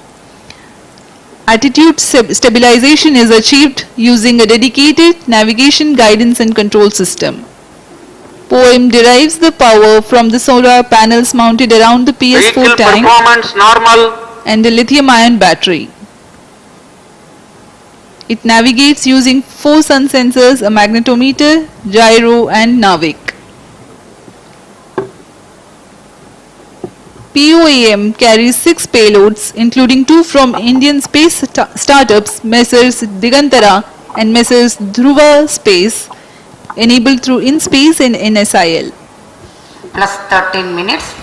Speaker 2: Attitude stabilization is achieved using a dedicated navigation, guidance and control system. POEM derives the power from the solar panels mounted around the PS4
Speaker 3: Vehicle
Speaker 2: tank
Speaker 3: performance normal.
Speaker 2: and the lithium-ion battery. It navigates using 4 sun sensors, a magnetometer, gyro and NAVIC. POEM carries 6 payloads, including 2 from Indian space startups Messrs Digantara and Messrs Dhruva Space, enabled through InSpace and NSIL.
Speaker 4: Plus 13 minutes.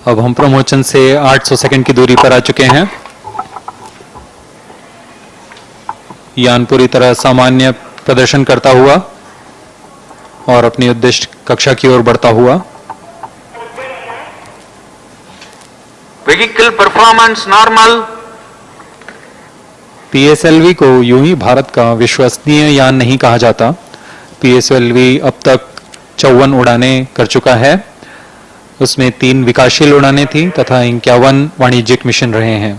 Speaker 1: अब हम प्रमोचन से 800 second की दूरी पर आ चुके हैं। यान पूरी तरह सामान्य प्रदर्शन करता हुआ और अपनी उद्दिष्ट कक्षा की ओर बढ़ता हुआ।
Speaker 3: Vehicle performance normal.
Speaker 1: PSLV को यूं ही भारत का विश्वसनीय यान नहीं कहा जाता। PSLV अब तक 54 उड़ानें कर चुका है। उसमें 3 विकासशील उड़ानें थी तथा 51 वाणिज्यिक मिशन रहे हैं।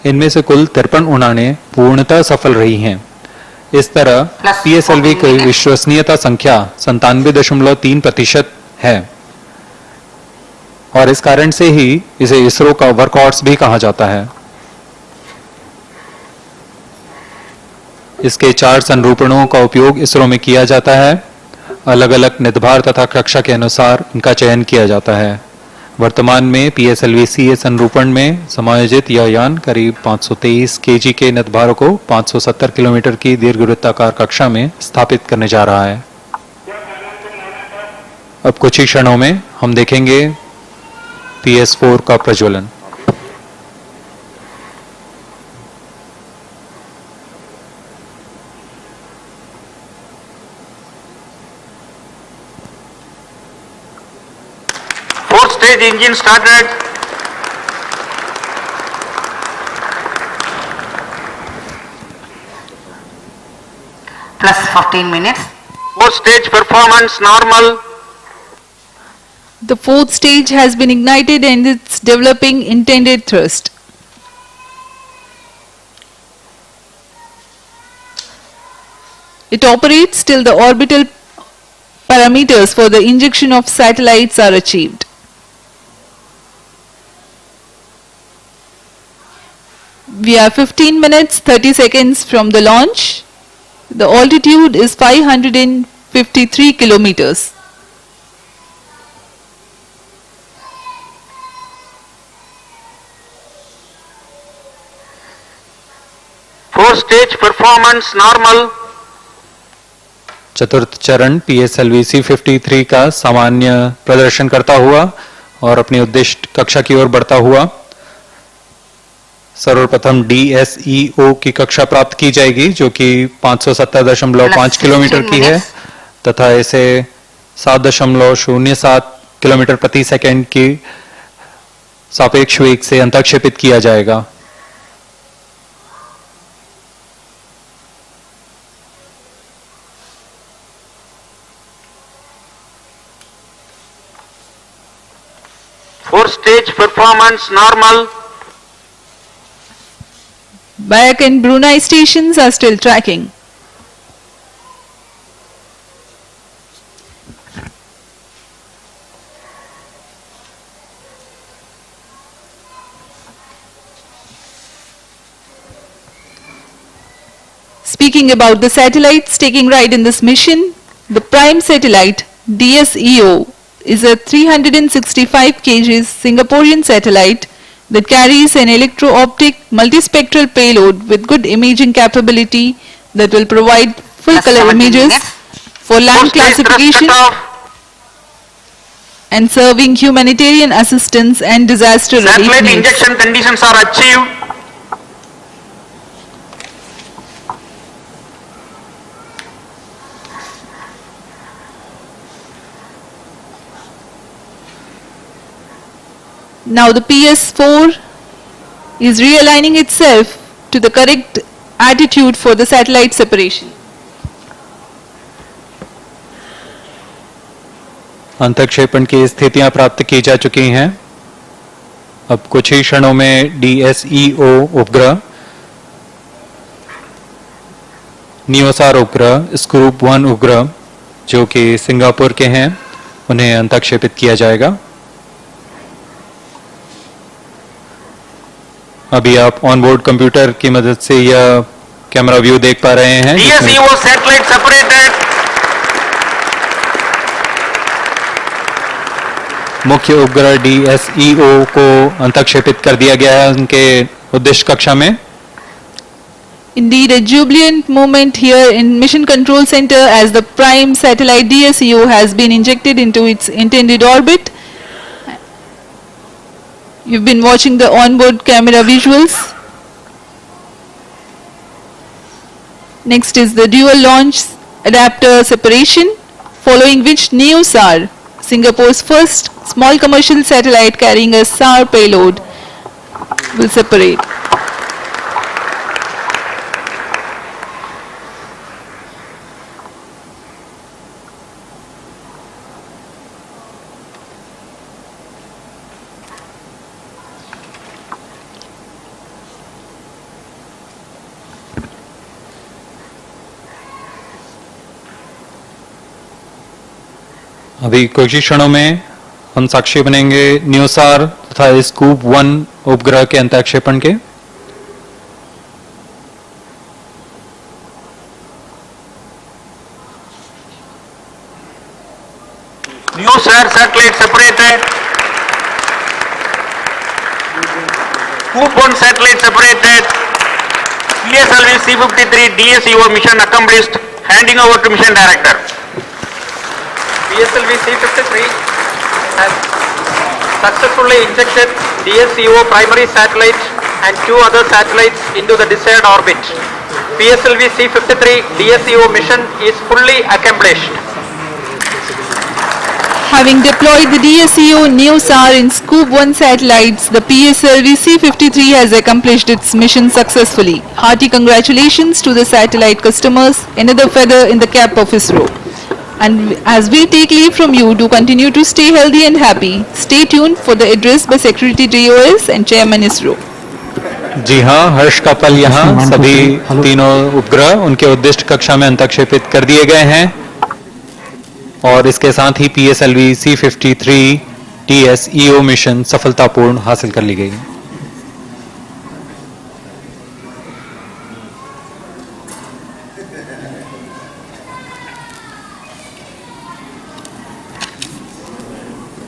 Speaker 1: इनमें से कुल 53 उड़ानें पूर्णतः सफल रही हैं। इस तरह PSLV की विश्वसनीयता संख्या 97.3% है। और इस कारण से ही इसे इसरो का वर्कहॉर्स भी कहा जाता है। इसके 4 संरूपणों का उपयोग इसरो में किया जाता है। अलग अलग निदभार तथा कक्षा के अनुसार इनका चयन किया जाता है। वर्तमान में PSLV-C संरूपण में समायोजित यह यान करीब 523 kg के निदभारों को 570 किलोमीटर की दीर्घवृत्ताकार कक्षा में स्थापित करने जा रहा है। अब कुछ ही क्षणों में हम देखेंगे PS4 का प्रज्वलन।
Speaker 3: Fourth stage engine started.
Speaker 4: Plus 15 minutes.
Speaker 3: Fourth stage performance normal.
Speaker 2: The fourth stage has been ignited and it's developing intended thrust. It operates till the orbital parameters for the injection of satellites are achieved. We are 15 minutes 30 seconds from the launch. The altitude is 553 kilometers.
Speaker 3: Fourth stage performance normal.
Speaker 1: चतुर्थ चरण PSLV-C53 का सामान्य प्रदर्शन करता हुआ और अपनी उद्दिष्ट कक्षा की ओर बढ़ता हुआ सर्वप्रथम DSEO की कक्षा प्राप्त की जाएगी, जो कि 570.5 किलोमीटर की है तथा इसे 7.07 किलोमीटर प्रति सेकंड की सापेक्ष वेग से अंतक्षेपित किया जाएगा।
Speaker 3: Fourth stage performance normal.
Speaker 2: Bayak and Brunei stations are still tracking. Speaking about the satellites taking right in this mission, the prime satellite DSEO is a 365 kg Singaporean satellite that carries an electro-optic multispectral payload with good imaging capability that will provide full color images for land classification and serving humanitarian assistance and disaster relief
Speaker 3: Satellite
Speaker 2: needs.
Speaker 3: injection conditions are achieved.
Speaker 2: Now the PS4 is realigning itself to the correct attitude for the satellite separation.
Speaker 1: अंतक्षेपण की स्थितियां प्राप्त की जा चुकी हैं। अब कुछ ही क्षणों में DSEO उपग्रह, नियोसार उपग्रह, स्क्रूप 1 उपग्रह जो कि सिंगापुर के हैं, उन्हें अंतक्षेपित किया जाएगा। अभी आप ऑनबोर्ड कंप्यूटर की मदद से यह कैमरा व्यू देख पा रहे हैं।
Speaker 3: DSEO satellite separated.
Speaker 1: मुख्य उपग्रह DSEO को अंतक्षेपित कर दिया गया है उनके उद्देश्य कक्षा में।
Speaker 2: Indeed, a jubilant moment here in Mission Control Center as the prime satellite DSEO has been injected into its intended orbit. You've been watching the onboard camera visuals. Next is the dual launch adapter separation, following which NeoSAR, Singapore's first small commercial satellite carrying a SAR payload, will separate.
Speaker 1: अभी कुछ ही क्षणों में हम साक्षी बनेंगे न्यूसार तथा scoop 1 उपग्रह के अंतःक्षेपण के।
Speaker 6: NewSAR satellite separated. Scoop 1 satellite separated. PSLV-C53 DSEO mission accomplished. Handing over to mission director.
Speaker 3: PSLV-C53 has successfully injected DSEO primary satellite and 2 other satellites into the desired orbit. PSLV-C53 DSEO mission is fully accomplished.
Speaker 2: Having deployed the DSEO NEOSAR in Scoop 1 satellites, the PSLV-C53 has accomplished its mission successfully. Hearty congratulations to the satellite customers, another feather in the cap of ISRO. And as we take leave from you, do continue to stay healthy and happy. Stay tuned for the address by Secretary DOS and Chairman ISRO.
Speaker 1: जी हाँ, हर्ष का पल यहाँ सभी तीनों उपग्रह उनके उद्दिष्ट कक्षा में अंतःक्षेपित कर दिए गए हैं और इसके साथ ही PSLV-C53 DSEO मिशन सफलतापूर्ण हासिल कर ली गई।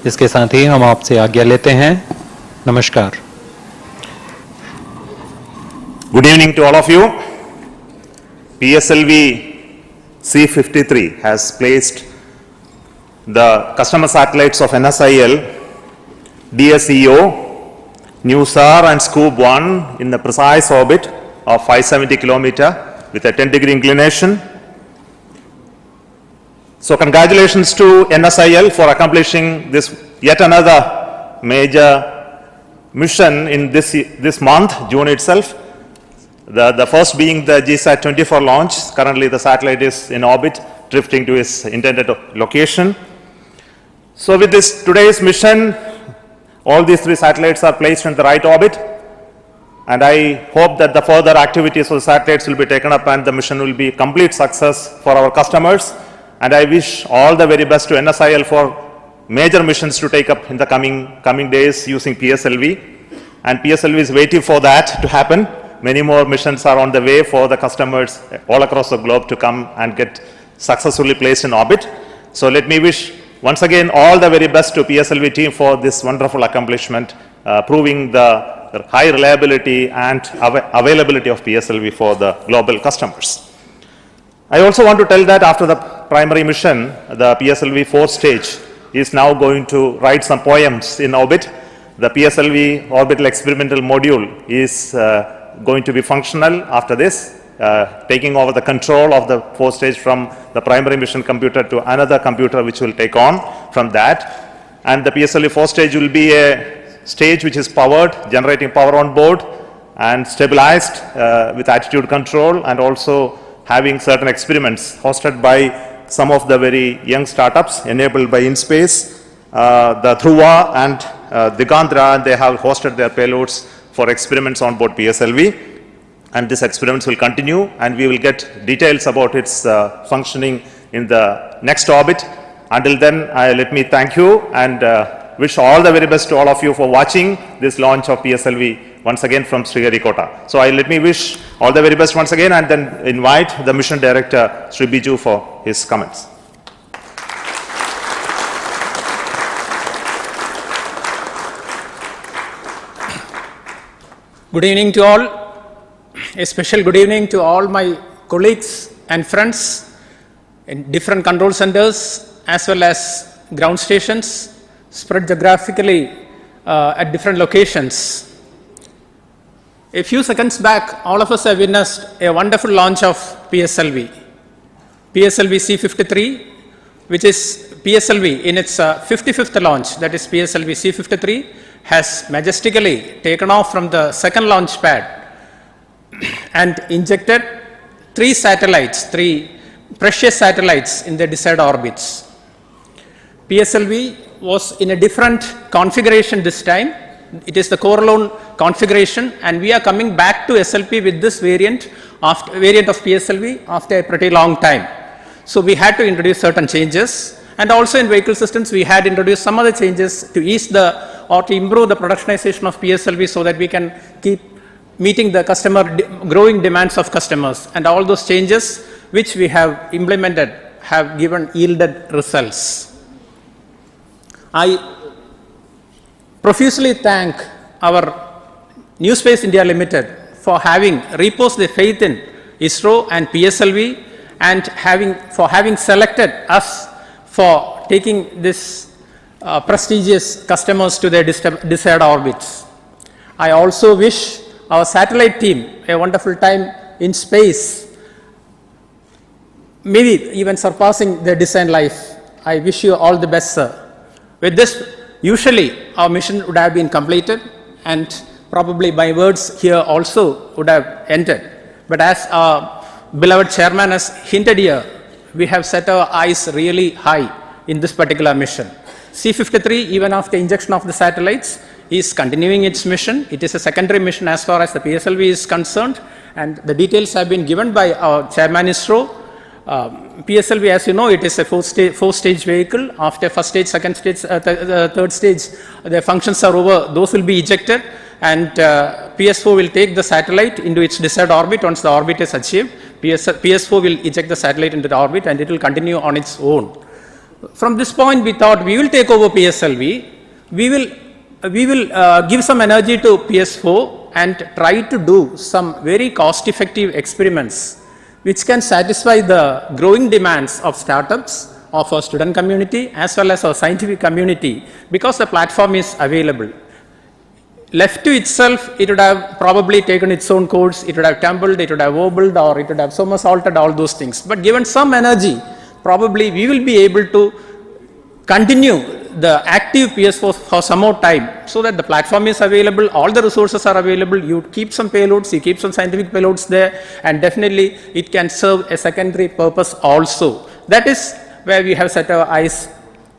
Speaker 1: इसके साथ ही हम आपसे आज्ञा लेते हैं। नमस्कार।
Speaker 13: Good evening to all of you. PSLV-C53 has placed the customer satellites of NSIL, DSEO, NewSAR and Scoop 1 in the precise orbit of 570 km with a 10-degree inclination. So congratulations to NSIL for accomplishing this yet another major mission in this month, June itself. The first being the GSAT-24 launch. Currently the satellite is in orbit, drifting to its intended location. So with this today's mission, all these 3 satellites are placed in the right orbit, and I hope that the further activities of the satellites will be taken up and the mission will be a complete success for our customers. And I wish all the very best to NSIL for major missions to take up in the coming days using PSLV. And PSLV is waiting for that to happen. Many more missions are on the way for the customers all across the globe to come and get successfully placed in orbit. So let me wish once again all the very best to PSLV team for this wonderful accomplishment, proving the high reliability and availability of PSLV for the global customers. I also want to tell that after the primary mission, the PSLV 4th stage is now going to write some poems in orbit. The PSLV orbital experimental module is going to be functional after this, taking over the control of the 4th stage from the primary mission computer to another computer which will take on from that. And the PSLV 4th stage will be a stage which is powered, generating power on board and stabilized with attitude control, and also having certain experiments hosted by some of the very young startups enabled by InSpace, the Dhruva and Digandra. They have hosted their payloads for experiments on board PSLV, and these experiments will continue, and we will get details about its functioning in the next orbit. Until then, let me thank you and wish all the very best to all of you for watching this launch of PSLV once again from Sriharikota. So let me wish all the very best once again, and then invite the mission director Sri Biju for his comments.
Speaker 14: Good evening to all. A special good evening to all my colleagues and friends in different control centers as well as ground stations spread geographically at different locations. A few seconds back, all of us have witnessed a wonderful launch of PSLV. PSLV-C53, which is PSLV in its 55th launch, that is PSLV-C53, has majestically taken off from the second launch pad and injected 3 satellites, 3 precious satellites in their desired orbits. PSLV was in a different configuration this time. It is the core alone configuration, and we are coming back to SLP with this variant of PSLV after a pretty long time. So we had to introduce certain changes, And also in vehicle systems, we had introduced some other changes to ease or to improve the productionization of PSLV so that we can keep meeting the growing demands of customers. And all those changes which we have implemented have yielded results. I profusely thank our New Space India Limited for having reposed their faith in ISRO and PSLV and for having selected us for taking this prestigious customers to their desired orbits. I also wish our satellite team a wonderful time in space, maybe even surpassing their design life. I wish you all the best, sir. With this, usually our mission would have been completed and probably my words here also would have ended. But as our beloved chairman has hinted here, we have set our eyes really high in this particular mission. C-53, even after injection of the satellites, is continuing its mission. It is a secondary mission as far as the PSLV is concerned, and the details have been given by our chairman ISRO. PSLV, as you know, it is a four-stage vehicle. After first stage, second stage, third stage, the functions are over. Those will be ejected, and PS4 will take the satellite into its desired orbit. Once the orbit is achieved, PS4 will eject the satellite into the orbit, and it will continue on its own. From this point, we thought we will take over PSLV. We will give some energy to PS4 and try to do some very cost-effective experiments which can satisfy the growing demands of startups, of our student community, as well as our scientific community, because the platform is available. Left to itself, it would have probably taken its own course, it would have tumbled, it would have wobbled, or it would have somersaulted, all those things. But given some energy, probably we will be able to continue the active PS4 for some more time, so that the platform is available, all the resources are available, you keep some payloads, you keep some scientific payloads there, and definitely it can serve a secondary purpose also. That is where we have set our eyes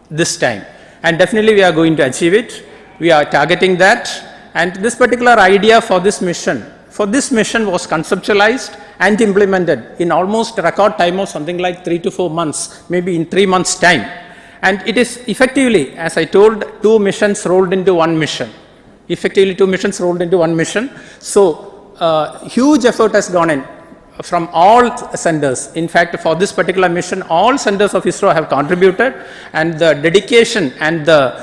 Speaker 14: this time, and definitely we are going to achieve it. We are targeting that, and this particular idea for this mission was conceptualized and implemented in almost record time of something like 3 to 4 months, maybe in 3 months' time. And it is effectively, as I told, 2 missions rolled into one mission. Effectively 2 missions rolled into one mission. So huge effort has gone in from all centers. In fact, for this particular mission, all centers of ISRO have contributed, and the dedication and the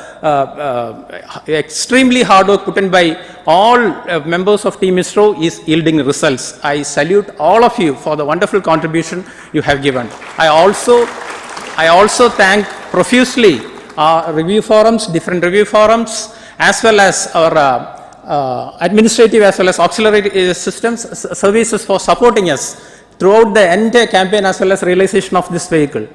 Speaker 14: extremely hard work put in by all members of Team ISRO is yielding results. I salute all of you for the wonderful contribution you have given. I also thank profusely our review forums, different review forums, as well as our administrative as well as auxiliary services for supporting us throughout the entire campaign as well as realization of this vehicle.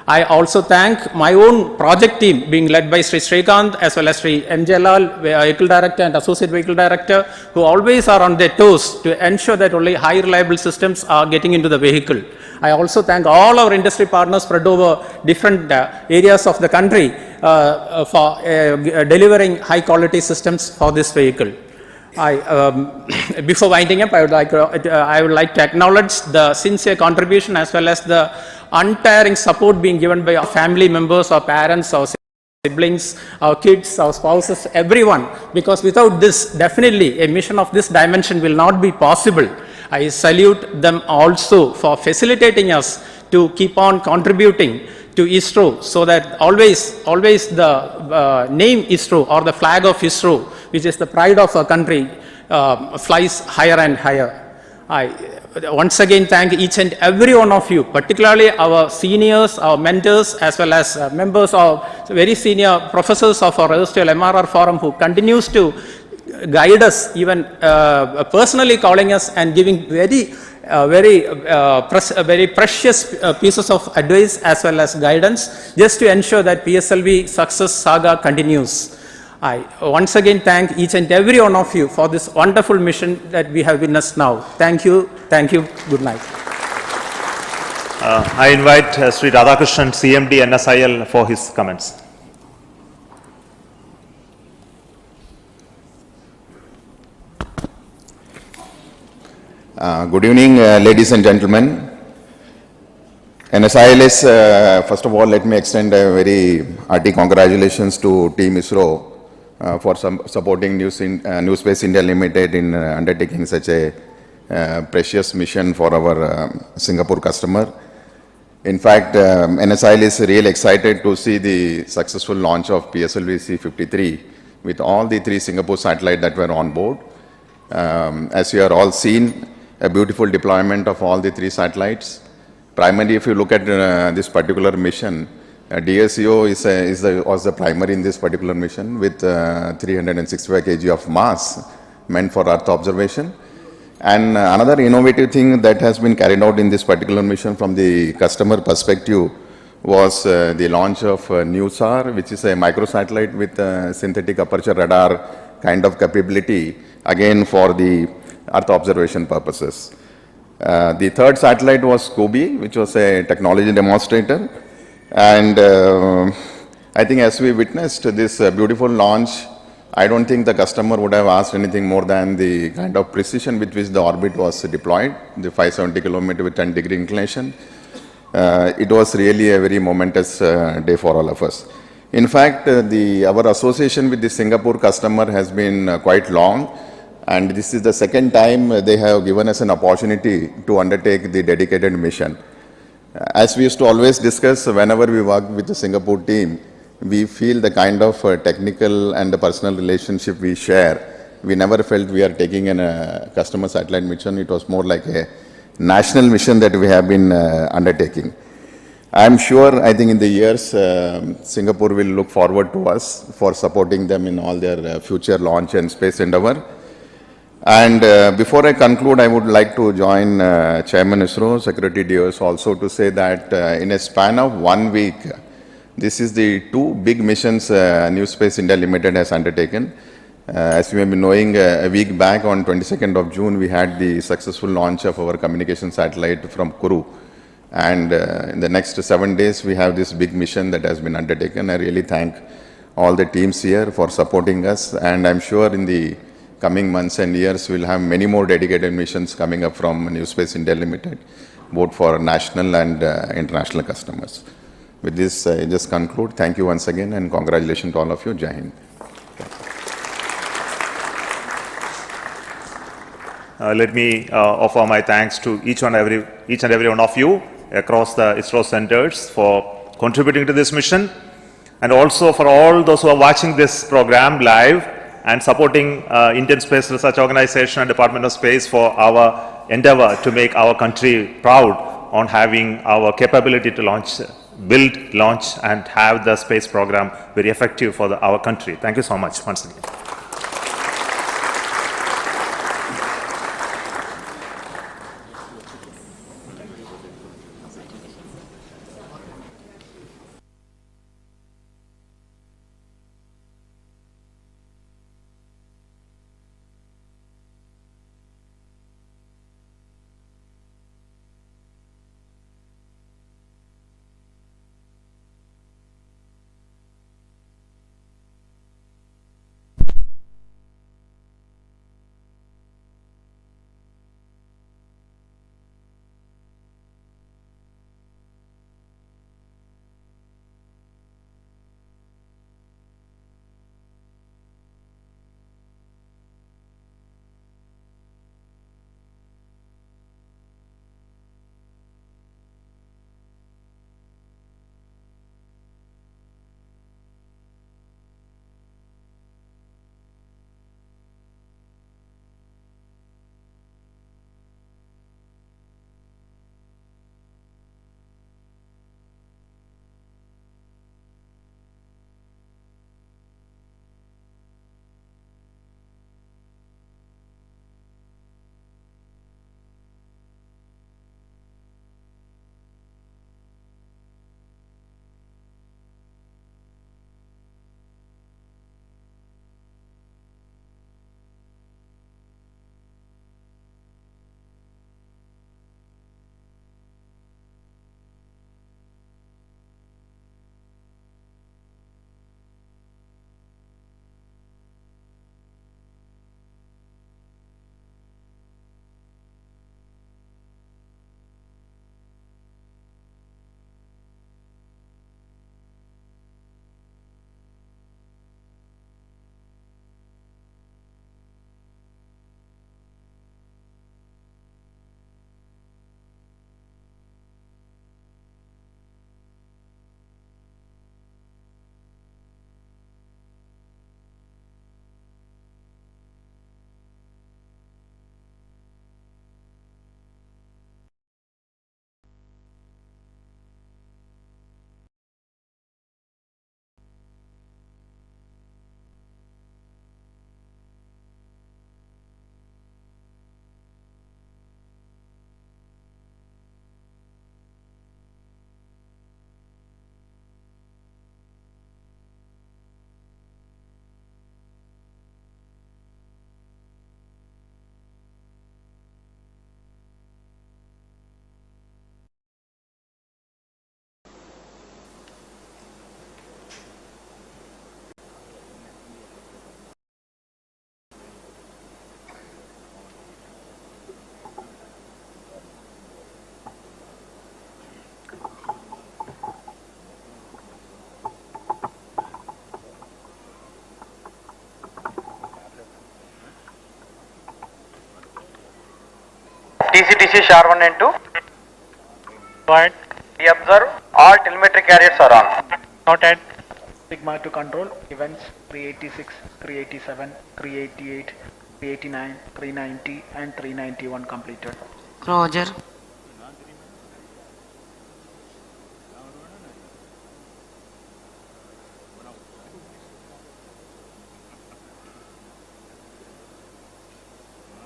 Speaker 14: I also thank my own project team being led by Sri Srikanth as well as Sri M. Jalal, Vehicle Director and Associate Vehicle Director, who always are on their toes to ensure that only high reliable systems are getting into the vehicle. I also thank all our industry partners spread over different areas of the country for delivering high quality systems for this vehicle. Before winding up, I would like to acknowledge the sincere contribution as well as the untiring support being given by our family members, our parents, our siblings, our kids, our spouses, everyone, because without this, definitely a mission of this dimension will not be possible. I salute them also for facilitating us to keep on contributing to ISRO, so that always the name ISRO or the flag of ISRO, which is the pride of our country, flies higher and higher. I once again thank each and every one of you, particularly our seniors, our mentors, as well as members of very senior professors of our erstwhile MRR forum, who continues to guide us, even personally calling us and giving very precious pieces of advice as well as guidance, just to ensure that PSLV success saga continues. I once again thank each and every one of you for this wonderful mission that we have witnessed now. Thank you, good night.
Speaker 13: I invite Sri Radhakrishnan, CMD NSIL, for his comments.
Speaker 15: Good evening, ladies and gentlemen. NSILS, first of all, let me extend a very hearty congratulations to Team ISRO for supporting New Space India Limited in undertaking such a precious mission for our Singapore customer. In fact, NSIL is really excited to see the successful launch of PSLV-C53 with all the 3 Singapore satellites that were on board. As you are all seen, a beautiful deployment of all the 3 satellites. Primarily, if you look at this particular mission, DSEO was the primary in this particular mission with 365 kg of mass meant for Earth observation. And another innovative thing that has been carried out in this particular mission from the customer perspective was the launch of NewSAR, which is a microsatellite with synthetic aperture radar kind of capability, again for the Earth observation purposes. The third satellite was Kobe, which was a technology demonstrator. And I think as we witnessed this beautiful launch, I don't think the customer would have asked anything more than the kind of precision with which the orbit was deployed, the 570 kilometer with 10 degree inclination. It was really a very momentous day for all of us. In fact, our association with the Singapore customer has been quite long, and this is the second time they have given us an opportunity to undertake the dedicated mission. As we used to always discuss, whenever we work with the Singapore team, we feel the kind of technical and the personal relationship we share. We never felt we are taking a customer satellite mission. It was more like a national mission that we have been undertaking. I'm sure, I think in the years, Singapore will look forward to us for supporting them in all their future launch and space endeavor. And before I conclude, I would like to join Chairman ISRO, Secretary DOS also to say that in a span of 1 week, this is the 2 big missions New Space India Limited has undertaken. As you may be knowing, a week back on 22nd of June, we had the successful launch of our communication satellite from Kourou. And in the next 7 days, we have this big mission that has been undertaken. I really thank all the teams here for supporting us. And I'm sure in the coming months and years, we'll have many more dedicated missions coming up from New Space India Limited, both for national and international customers. With this, I just conclude. Thank you once again and congratulations to all of you. Jai Hind.
Speaker 13: Let me offer my thanks to each and every one of you across the ISRO centers for contributing to this mission, and also for all those who are watching this program live and supporting Indian Space Research Organization and Department of Space for our endeavor to make our country proud on having our capability to build, launch and have the space program very effective for our country. Thank you so much once again.
Speaker 5: TCTC SHAR 1 and 2. Point. We observe all telemetry carriers are on. Noted.
Speaker 7: Sigma to control events 386, 387, 388, 389, 390 and 391 completed.
Speaker 4: Roger.